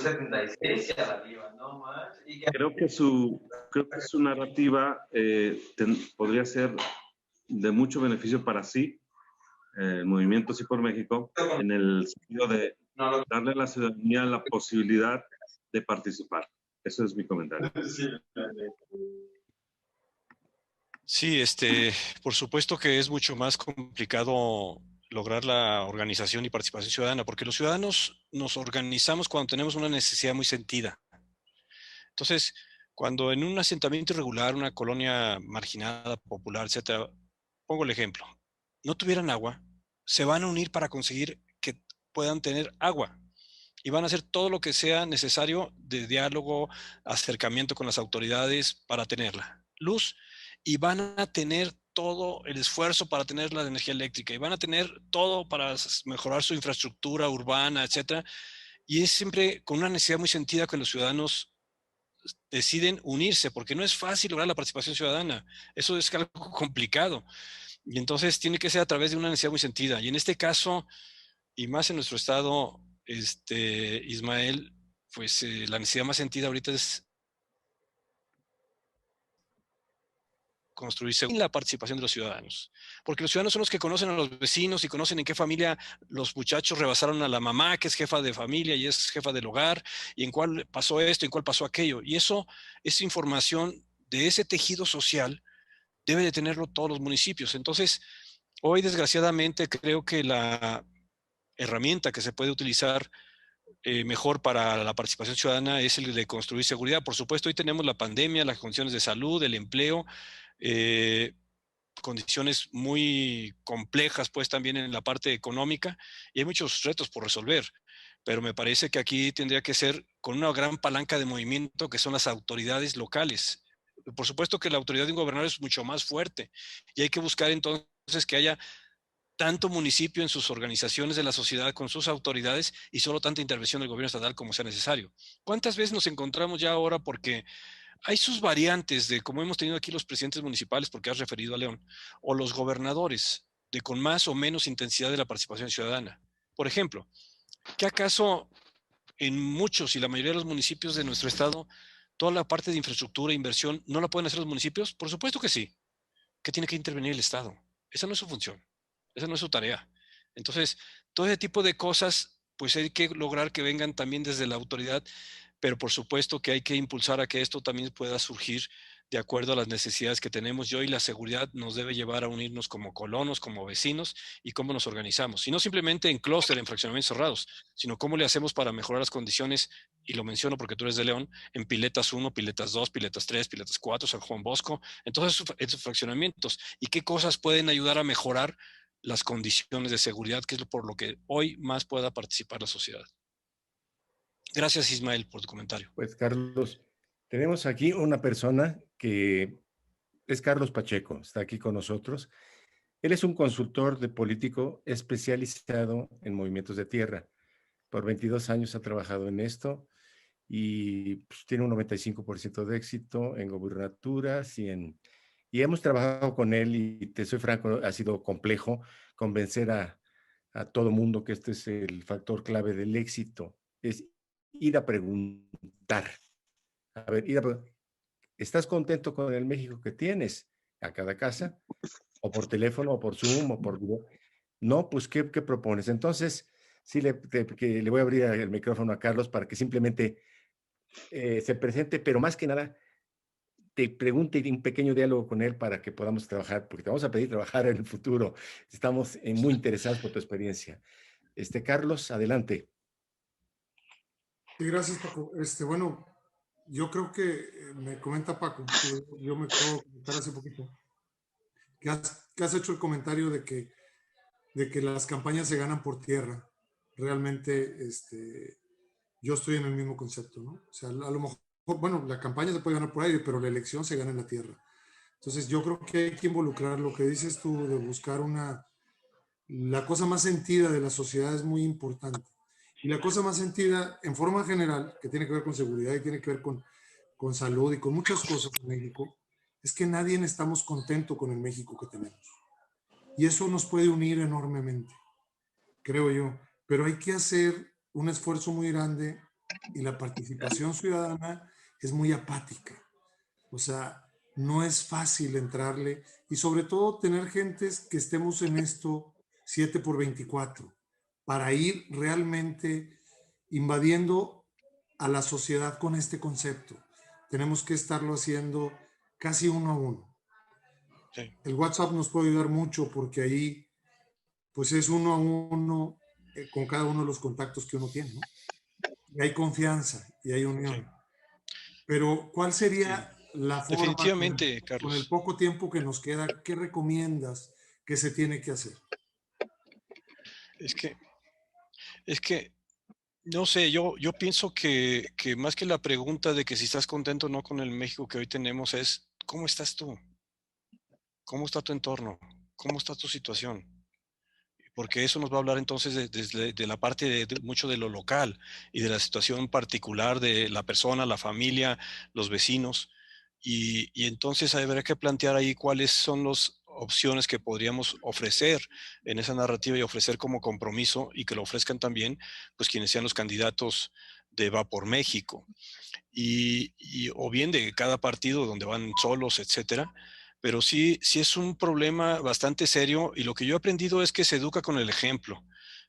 que su narrativa podría ser de mucho beneficio para sí, el movimiento Sí por México, en el sentido de darle a la ciudadanía la posibilidad de participar. Eso es mi comentario. Sí, por supuesto que es mucho más complicado lograr la organización y participación ciudadana, porque los ciudadanos nos organizamos cuando tenemos una necesidad muy sentida. Entonces, cuando en un asentamiento irregular, una colonia marginada, popular, etcétera, pongo el ejemplo, no tuvieran agua, se van a unir para conseguir que puedan tener agua y van a hacer todo lo que sea necesario de diálogo, acercamiento con las autoridades para tenerla. Luz, y van a tener todo el esfuerzo para tener la energía eléctrica y van a tener todo para mejorar su infraestructura urbana, etcétera. Y es siempre con una necesidad muy sentida que los ciudadanos deciden unirse, porque no es fácil lograr la participación ciudadana. Eso es algo complicado. Y entonces tiene que ser a través de una necesidad muy sentida. Y en este caso, y más en nuestro estado, Ismael, pues la necesidad más sentida ahorita es construirse la participación de los ciudadanos. Porque los ciudadanos son los que conocen a los vecinos y conocen en qué familia los muchachos rebasaron a la mamá, que es jefa de familia y es jefa del hogar, y en cuál pasó esto, en cuál pasó aquello. Y eso, esa información de ese tejido social debe de tenerlo todos los municipios. Entonces, hoy desgraciadamente creo que la herramienta que se puede utilizar mejor para la participación ciudadana es el de construir seguridad. Por supuesto, hoy tenemos la pandemia, las condiciones de salud, el empleo, condiciones muy complejas pues también en la parte económica y hay muchos retos por resolver, pero me parece que aquí tendría que ser con una gran palanca de movimiento que son las autoridades locales. Por supuesto que la autoridad de un gobernador es mucho más fuerte y hay que buscar entonces que haya tanto municipio en sus organizaciones de la sociedad con sus autoridades y solo tanta intervención del gobierno estatal como sea necesario. ¿Cuántas veces nos encontramos ya ahora? Porque hay sus variantes de como hemos tenido aquí los presidentes municipales, porque has referido a León, o los gobernadores, de con más o menos intensidad de la participación ciudadana. Por ejemplo, ¿qué acaso en muchos y la mayoría de los municipios de nuestro estado, toda la parte de infraestructura e inversión, no la pueden hacer los municipios? Por supuesto que sí. ¿Qué tiene que intervenir el Estado? Esa no es su función. Esa no es su tarea. Entonces, todo ese tipo de cosas, pues hay que lograr que vengan también desde la autoridad, pero por supuesto que hay que impulsar a que esto también pueda surgir de acuerdo a las necesidades que tenemos. Y hoy la seguridad nos debe llevar a unirnos como colonos, como vecinos, y cómo nos organizamos. Y no simplemente en clúster, en fraccionamientos cerrados, sino cómo le hacemos para mejorar las condiciones, y lo menciono porque tú eres de León, en Piletas 1, Piletas 2, Piletas 3, Piletas 4, San Juan Bosco, en todos esos fraccionamientos. Y qué cosas pueden ayudar a mejorar las condiciones de seguridad, que es por lo que hoy más pueda participar la sociedad. Gracias, Ismael, por tu comentario. Pues, Carlos, tenemos aquí una persona que es Carlos Pacheco, está aquí con nosotros. Él es un consultor de político especializado en movimientos de tierra. Por 22 años ha trabajado en esto y pues, tiene un 95% de éxito en gobernaturas y hemos trabajado con él y te soy franco, ha sido complejo convencer a todo mundo que este es el factor clave del éxito, es ir a preguntar. A ver, ¿estás contento con el México que tienes? A cada casa, o por teléfono, o por Zoom, o por video. No, pues, ¿qué propones? Entonces, sí, le voy a abrir el micrófono a Carlos para que simplemente se presente, pero más que nada, te pregunte un pequeño diálogo con él para que podamos trabajar, porque te vamos a pedir trabajar en el futuro. Estamos muy interesados por tu experiencia. Carlos, adelante. Sí, gracias, Paco. Bueno, yo creo que me comenta Paco, yo me puedo comentar hace poquito, que has hecho el comentario de que las campañas se ganan por tierra. Realmente, yo estoy en el mismo concepto, ¿no? O sea, a lo mejor, bueno, la campaña se puede ganar por aire, pero la elección se gana en la tierra. Entonces, yo creo que hay que involucrar lo que dices tú de buscar la cosa más sentida de la sociedad es muy importante. Y la cosa más sentida, en forma general, que tiene que ver con seguridad y tiene que ver con salud y con muchas cosas en México, es que nadie estamos contentos con el México que tenemos. Y eso nos puede unir enormemente, creo yo. Pero hay que hacer un esfuerzo muy grande y la participación ciudadana es muy apática. O sea, no es fácil entrarle y sobre todo tener gentes que estemos en esto 7x24 para ir realmente invadiendo a la sociedad con este concepto. Tenemos que estarlo haciendo casi uno a uno. Sí. El WhatsApp nos puede ayudar mucho porque ahí pues es uno a uno con cada uno de los contactos que uno tiene, ¿no? Y hay confianza y hay unión. Sí. Pero ¿cuál sería la forma? Definitivamente, Carlos. Con el poco tiempo que nos queda, ¿qué recomiendas que se tiene que hacer? Es que no sé, yo pienso que más que la pregunta de que si estás contento o no con el México que hoy tenemos es, ¿cómo estás tú? ¿Cómo está tu entorno? ¿Cómo está tu situación? Porque eso nos va a hablar entonces de la parte de mucho de lo local y de la situación particular de la persona, la familia, los vecinos. Y entonces habrá que plantear ahí cuáles son las opciones que podríamos ofrecer en esa narrativa y ofrecer como compromiso y que lo ofrezcan también pues quienes sean los candidatos de Va por México o bien de cada partido donde van solos, etcétera. Pero sí es un problema bastante serio y lo que yo he aprendido es que se educa con el ejemplo.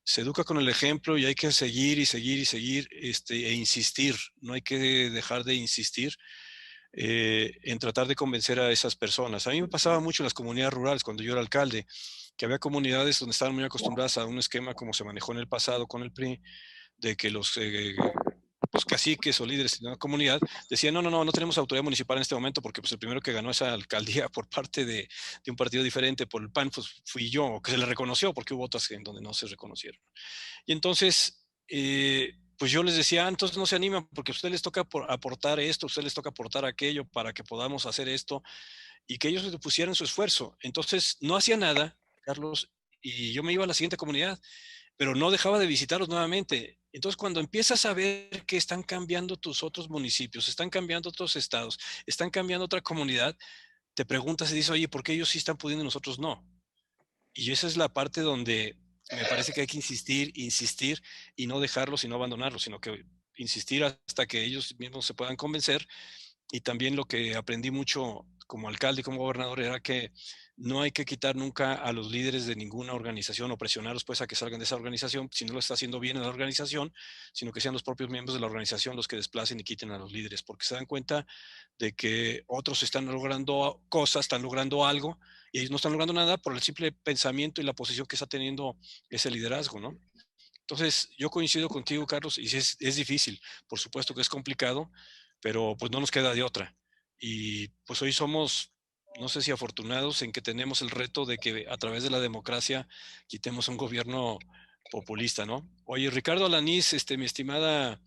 Se educa con el ejemplo y hay que seguir y seguir y seguir e insistir. No hay que dejar de insistir en tratar de convencer a esas personas. A mí me pasaba mucho en las comunidades rurales cuando yo era alcalde, que había comunidades donde estaban muy acostumbradas a un esquema como se manejó en el pasado con el PRI, de que los caciques o líderes de una comunidad decían, no tenemos autoridad municipal en este momento porque pues, el primero que ganó esa alcaldía por parte de un partido diferente, por el PAN, pues fui yo, que se le reconoció porque hubo otras en donde no se reconocieron. Y entonces, pues yo les decía, entonces no se animan porque a ustedes les toca aportar esto, a ustedes les toca aportar aquello para que podamos hacer esto y que ellos le pusieran su esfuerzo. Entonces, no hacía nada, Carlos, y yo me iba a la siguiente comunidad, pero no dejaba de visitarlos nuevamente. Entonces, cuando empiezas a ver que están cambiando tus otros municipios, están cambiando otros estados, están cambiando otra comunidad, te preguntas y dices, oye, ¿por qué ellos sí están pudiendo y nosotros no? Y esa es la parte donde me parece que hay que insistir y no dejarlos y no abandonarlos, sino que insistir hasta que ellos mismos se puedan convencer. Y también lo que aprendí mucho como alcalde y como gobernador era que no hay que quitar nunca a los líderes de ninguna organización o presionarlos pues a que salgan de esa organización si no lo está haciendo bien en la organización, sino que sean los propios miembros de la organización los que desplacen y quiten a los líderes, porque se dan cuenta de que otros están logrando cosas, están logrando algo, y ellos no están logrando nada por el simple pensamiento y la posición que está teniendo ese liderazgo, ¿no? Entonces, yo coincido contigo, Carlos, y es difícil, por supuesto que es complicado, pero pues no nos queda de otra. Y pues hoy somos, no sé si afortunados en que tenemos el reto de que a través de la democracia quitemos un gobierno populista, ¿no? Oye, Ricardo Alanís, mi estimada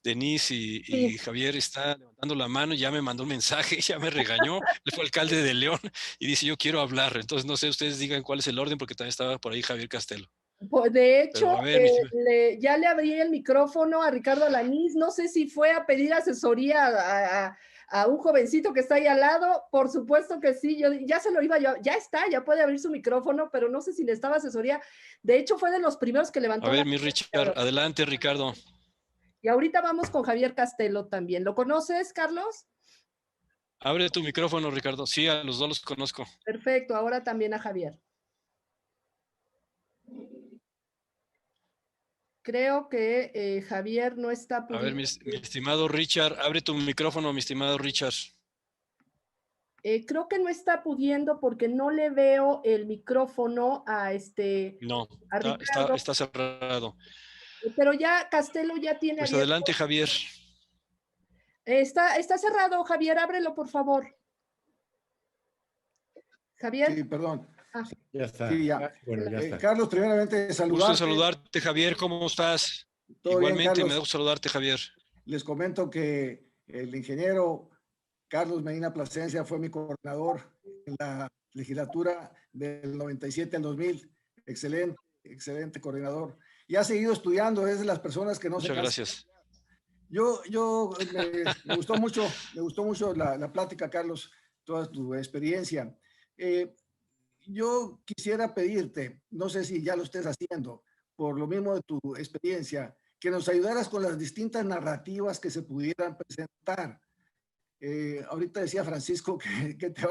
Denise y Javier está levantando la mano, ya me mandó un mensaje, ya me regañó, él fue alcalde de León y dice, yo quiero hablar. Entonces, no sé, ustedes digan cuál es el orden, porque también estaba por ahí Javier Castelo. Pues de hecho, Pero, a ver, ya le abrí el micrófono a Ricardo Alanís, no sé si fue a pedir asesoría a un jovencito que está ahí al lado, por supuesto que sí, yo ya se lo iba, ya está, ya puede abrir su micrófono, pero no sé si necesitaba asesoría, de hecho fue de los primeros que levantó. A ver, mi Richard, adelante, Ricardo. Y ahorita vamos con Javier Castelo también, ¿lo conoces, Carlos? Abre tu micrófono, Ricardo, sí, a los dos los conozco. Perfecto, ahora también a Javier. Creo que Javier no está pudiendo. A ver, mi estimado Richard, abre tu micrófono, mi estimado Richard. Creo que no está pudiendo porque no le veo el micrófono a No, a está cerrado. Pero ya Castelo ya tiene. Pues adelante, Javier. Está cerrado, Javier, ábrelo, por favor. Javier. Sí, perdón. Ya está. Sí, ya. Bueno, ya está. Carlos, primeramente saludarte. Gusto saludarte, Javier, ¿cómo estás? Igualmente, me da gusto saludarte, Javier. Les comento que el ingeniero Carlos Medina Plasencia fue mi coordinador en la legislatura del 97 al 2000. Excelente, excelente coordinador. Y ha seguido estudiando, es de las personas que no se cansan. Muchas gracias. Me gustó mucho la plática, Carlos, toda tu experiencia. Yo quisiera pedirte, no sé si ya lo estés haciendo, por lo mismo de tu experiencia, que nos ayudaras con las distintas narrativas que se pudieran presentar. Ahorita decía Francisco que te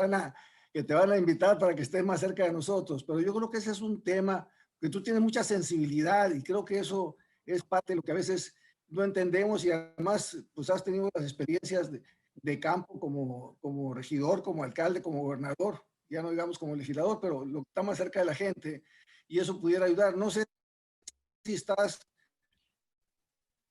van a invitar para que estés más cerca de nosotros, pero yo creo que ese es un tema que tú tienes mucha sensibilidad y creo que eso es parte de lo que a veces no entendemos y además pues has tenido las experiencias de campo como regidor, como alcalde, como gobernador, ya no digamos como legislador, pero lo que está más cerca de la gente y eso pudiera ayudar. No sé si estás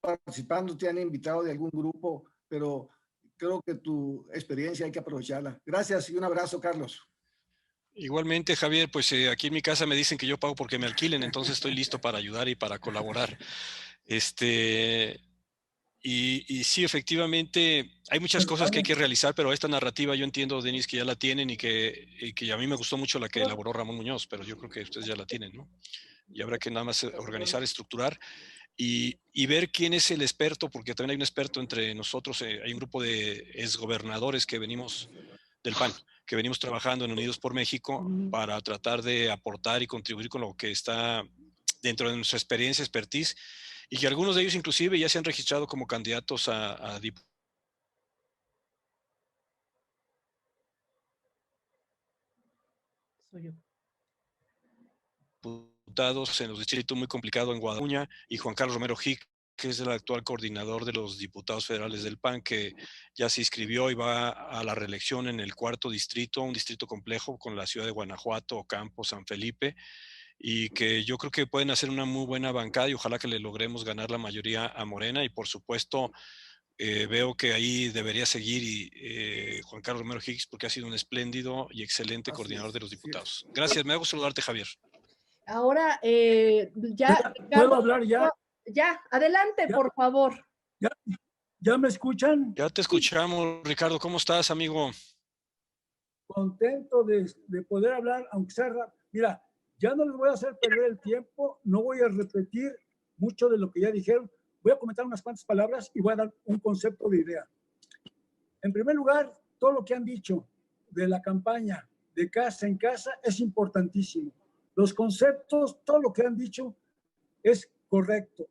participando, te han invitado de algún grupo, pero creo que tu experiencia hay que aprovecharla. Gracias y un abrazo, Carlos. Igualmente, Javier, pues aquí en mi casa me dicen que yo pago porque me alquilen, entonces estoy listo para ayudar y para colaborar. Y sí, efectivamente, hay muchas cosas que hay que realizar, pero esta narrativa yo entiendo, Denis, que ya la tienen y que a mí me gustó mucho la que elaboró Ramón Muñoz, pero yo creo que ustedes ya la tienen, ¿no? Y habrá que nada más organizar, estructurar y ver quién es el experto, porque también hay un experto entre nosotros, hay un grupo de exgobernadores que venimos del PAN, que venimos trabajando en Unidos por México para tratar de aportar y contribuir con lo que está dentro de nuestra experiencia, expertise, y que algunos de ellos inclusive ya se han registrado como candidatos a diputados en los distritos muy complicados en Guadaluña, y Juan Carlos Romero Hick, que es el actual coordinador de los diputados federales del PAN, que ya se inscribió y va a la reelección en el 4º distrito, un distrito complejo con la ciudad de Guanajuato, Ocampo, San Felipe, y que yo creo que pueden hacer una muy buena bancada y ojalá que le logremos ganar la mayoría a Morena. Y por supuesto, veo que ahí debería seguir Juan Carlos Romero Hicks porque ha sido un espléndido y excelente coordinador de los diputados. Gracias, me hago saludarte, Javier. Ahora, ¿Puedo hablar ya? Ya, adelante, por favor. ¿Ya me escuchan? Ya te escuchamos, Ricardo. ¿Cómo estás, amigo? Contento de poder hablar, aunque sea rápido. Mira, ya no les voy a hacer perder el tiempo, no voy a repetir mucho de lo que ya dijeron. Voy a comentar unas cuantas palabras y voy a dar un concepto de idea. En primer lugar, todo lo que han dicho de la campaña de casa en casa es importantísimo. Los conceptos, todo lo que han dicho es correcto,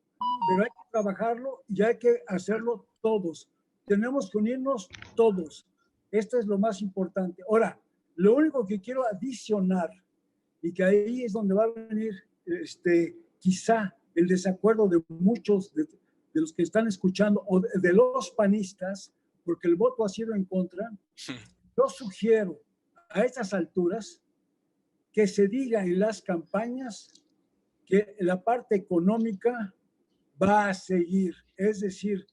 pero hay que trabajarlo y hay que hacerlo todos. Tenemos que unirnos todos. Esto es lo más importante. Ahora, Lo único que quiero adicionar, y que ahí es donde va a venir quizá el desacuerdo de muchos de los que están escuchando, o de los panistas, porque el voto ha sido en contra, yo sugiero a estas alturas que se diga en las campañas que la parte económica va a seguir. Es decir,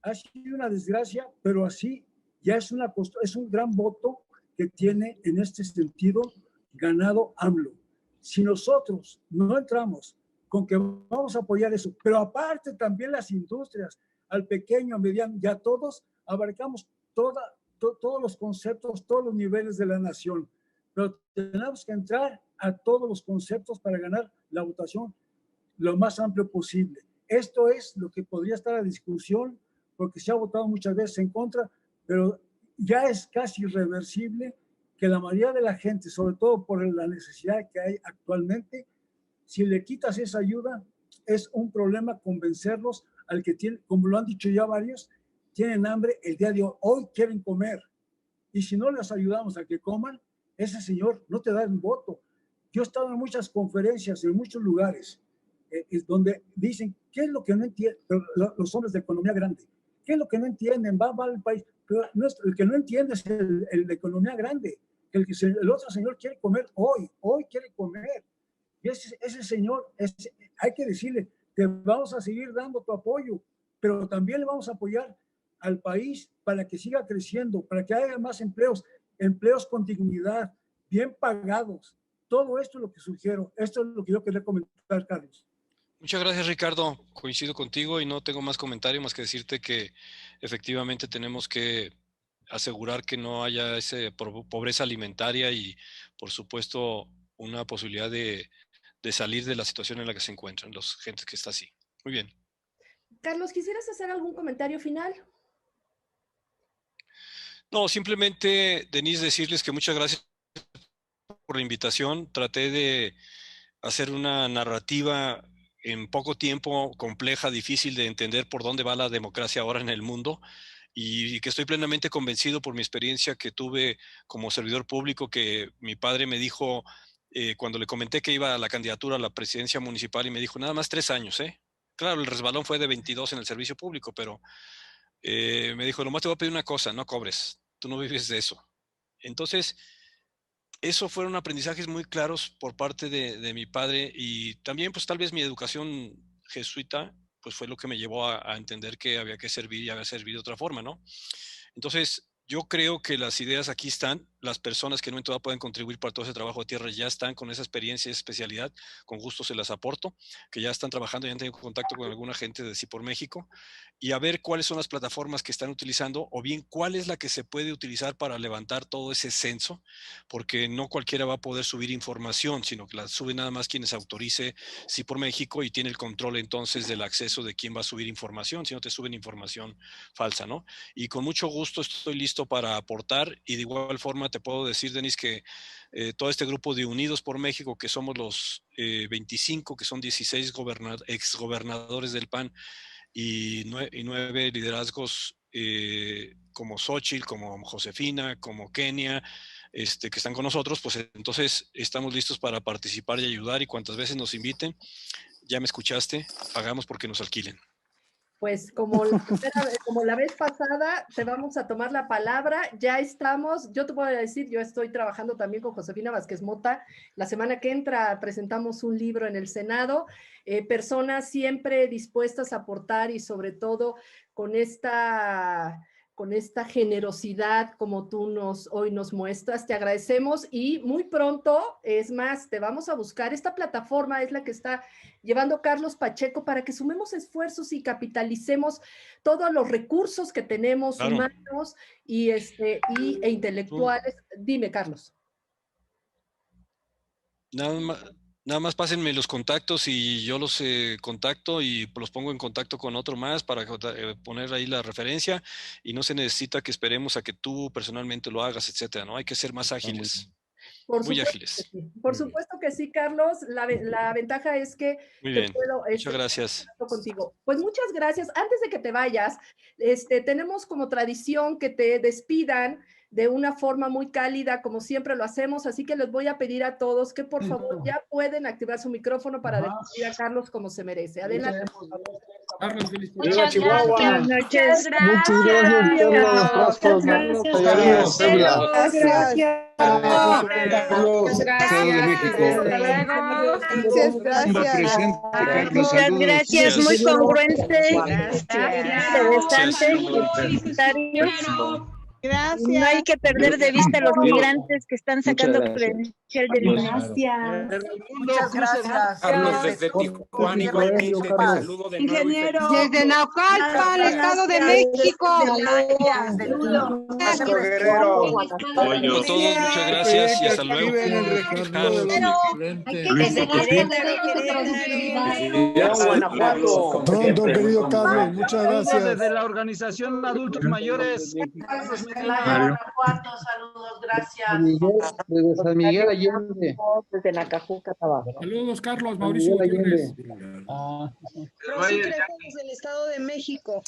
ha sido una desgracia, pero así ya es un gran voto que tiene en este sentido ganado AMLO. Si nosotros no entramos con que vamos a apoyar eso, pero aparte también las industrias, al pequeño, mediano, ya todos abarcamos todos los conceptos, todos los niveles de la nación, pero tenemos que entrar a todos los conceptos para ganar la votación lo más amplio posible. Esto es lo que podría estar a discusión, porque se ha votado muchas veces en contra, pero ya es casi irreversible que la mayoría de la gente, sobre todo por la necesidad que hay actualmente, si le quitas esa ayuda, es un problema convencerlos al que tiene, como lo han dicho ya varios, tienen hambre el día de hoy, hoy quieren comer. Y si no les ayudamos a que coman, ese señor no te da un voto. Yo he estado en muchas conferencias, en muchos lugares, donde dicen, ¿qué es lo que no entienden los hombres de economía grande? ¿Qué es lo que no entienden? Va al país. Pero el que no entiende es el de economía grande. El otro señor quiere comer hoy quiere comer. Y ese señor, hay que decirle, te vamos a seguir dando tu apoyo, pero también le vamos a apoyar al país para que siga creciendo, para que haya más empleos con dignidad, bien pagados. Todo esto es lo que sugiero. Esto es lo que yo quería comentar, Carlos. Muchas gracias, Ricardo. Coincido contigo y no tengo más comentario más que decirte que efectivamente tenemos que asegurar que no haya esa pobreza alimentaria y, por supuesto, una posibilidad de salir de la situación en la que se encuentran los gente que está así. Muy bien. Carlos, ¿quisieras hacer algún comentario final? No, simplemente, Denise, decirles que muchas gracias por la invitación. Traté de hacer una narrativa en poco tiempo compleja, difícil de entender por dónde va la democracia ahora en el mundo, y que estoy plenamente convencido por mi experiencia que tuve como servidor público, que mi padre me dijo, cuando le comenté que iba a la candidatura a la presidencia municipal, y me dijo, nada más 3 años, ¿eh? Claro, el resbalón fue de 22 en el servicio público, pero me dijo, nomás te voy a pedir una cosa, no cobres, tú no vives de eso. Entonces, eso fueron aprendizajes muy claros por parte de mi padre, y también pues tal vez mi educación jesuita pues fue lo que me llevó a entender que había que servir y había servir de otra forma, ¿no? Entonces, yo creo que las ideas aquí están, las personas que no en toda pueden contribuir para todo ese trabajo de tierra ya están con esa experiencia y especialidad, con gusto se las aporto, que ya están trabajando, ya han tenido contacto con alguna gente de Sí por México, y a ver cuáles son las plataformas que están utilizando, o bien cuál es la que se puede utilizar para levantar todo ese censo, porque no cualquiera va a poder subir información, sino que la sube nada más quienes autorice Sí por México, y tiene el control entonces del acceso de quién va a subir información, si no te suben información falsa, ¿no? Y con mucho gusto estoy listo para aportar, y de igual forma te puedo decir, Denis, que todo este grupo de Unidos por México, que somos los 25, que son 16 exgobernadores del PAN y 9 liderazgos como Xochitl, como Josefina, como Kenia, que están con nosotros, pues entonces estamos listos para participar y ayudar, y cuantas veces nos inviten, ya me escuchaste, pagamos porque nos alquilen. Pues como la vez pasada, te vamos a tomar la palabra. Ya estamos, yo te puedo decir, yo estoy trabajando también con Josefina Vázquez Mota. La semana que entra presentamos un libro en el Senado. Personas siempre dispuestas a aportar, y sobre todo con esta generosidad como tú hoy nos muestras. Te agradecemos, y muy pronto, es más, te vamos a buscar. Esta plataforma es la que está llevando Carlos Pacheco para que sumemos esfuerzos y capitalicemos todos los recursos que tenemos, claro, humanos e intelectuales. Dime, Carlos. Nada más pásenme los contactos y yo los contacto y los pongo en contacto con otro más para poner ahí la referencia, y no se necesita que esperemos a que tú personalmente lo hagas, etcétera, ¿no? Hay que ser más ágiles. Muy ágiles. Sí. Por supuesto que sí, Carlos. La ventaja es que muy bien. Muchas gracias. Contigo. Pues muchas gracias. Antes de que te vayas, tenemos como tradición que te despidan de una forma muy cálida, como siempre lo hacemos, así que les voy a pedir a todos que por favor ya pueden activar su micrófono para despedir a Carlos como se merece. Adelante. Carlos, Muchas gracias. Buenas noches. Muchas gracias, Carlos. Muchas gracias, muy congruente, interesante. Gracias. No hay que perder de vista a los migrantes que están sacando credencial de Gracias. Muchas gracias. Carlos, desde Tijuana igualmente te saludo de nuevo. Ingeniero. Desde Naucalpan, Estado de México. Con todos, muchas gracias y hasta luego. Pronto, querido Carlos, muchas gracias. Desde la organización Adultos Mayores. Saludos, gracias. Desde San Miguel Allende. Desde Nacajuca, abajo. Saludos, Carlos, Mauricio Gutiérrez. Rosy Crespo desde el Estado de México.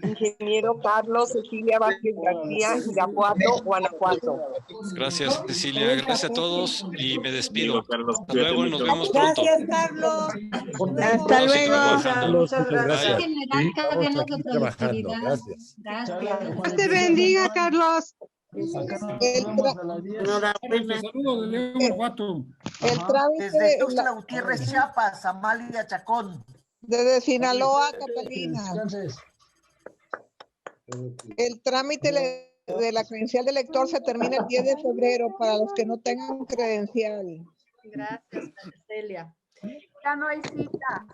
Ingeniero Carlos Cecilia Vázquez García, Irapuato, Guanajuato. Gracias, Cecilia. Gracias a todos y me despido. Hasta luego y nos vemos pronto. Gracias, Carlos. Hasta luego. Muchas gracias. Dios te bendiga, Carlos. Saludos de León, Guanajuato. Desde Tuxtla Gutiérrez, Chiapas, Amalia Chacón. Desde Sinaloa, Catalina. El trámite de la credencial de lector se termina el 10 de febrero para los que no tengan credencial. Gracias, Celia. Ya no hay cita.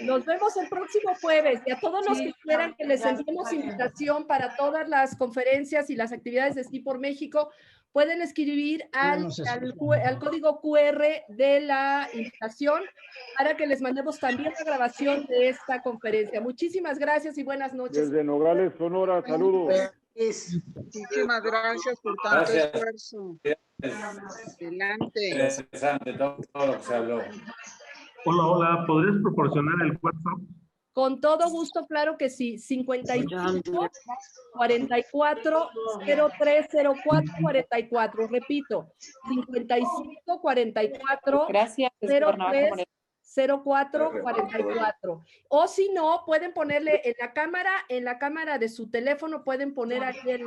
Nos vemos el próximo jueves y a todos los que quieran que les enviemos invitación para todas las conferencias y las actividades de Esquí por México, pueden escribir al código QR de la invitación para que les mandemos también la grabación de esta conferencia. Muchísimas gracias y buenas noches. Desde Nogales, Sonora, saludos. Muchísimas gracias por tanto esfuerzo. Adelante. Interesante todo lo que se habló. Hola, ¿podrías proporcionar el WhatsApp? Con todo gusto, claro que sí. 55 44 0304 44. Repito, 55 44 03 04 44. O si no, pueden ponerle en la cámara de su teléfono, pueden poner aquí el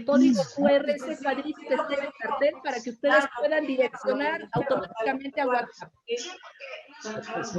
código QR, ese cuadrito que está en el cartel, para que ustedes puedan direccionar automáticamente a WhatsApp. Gracias.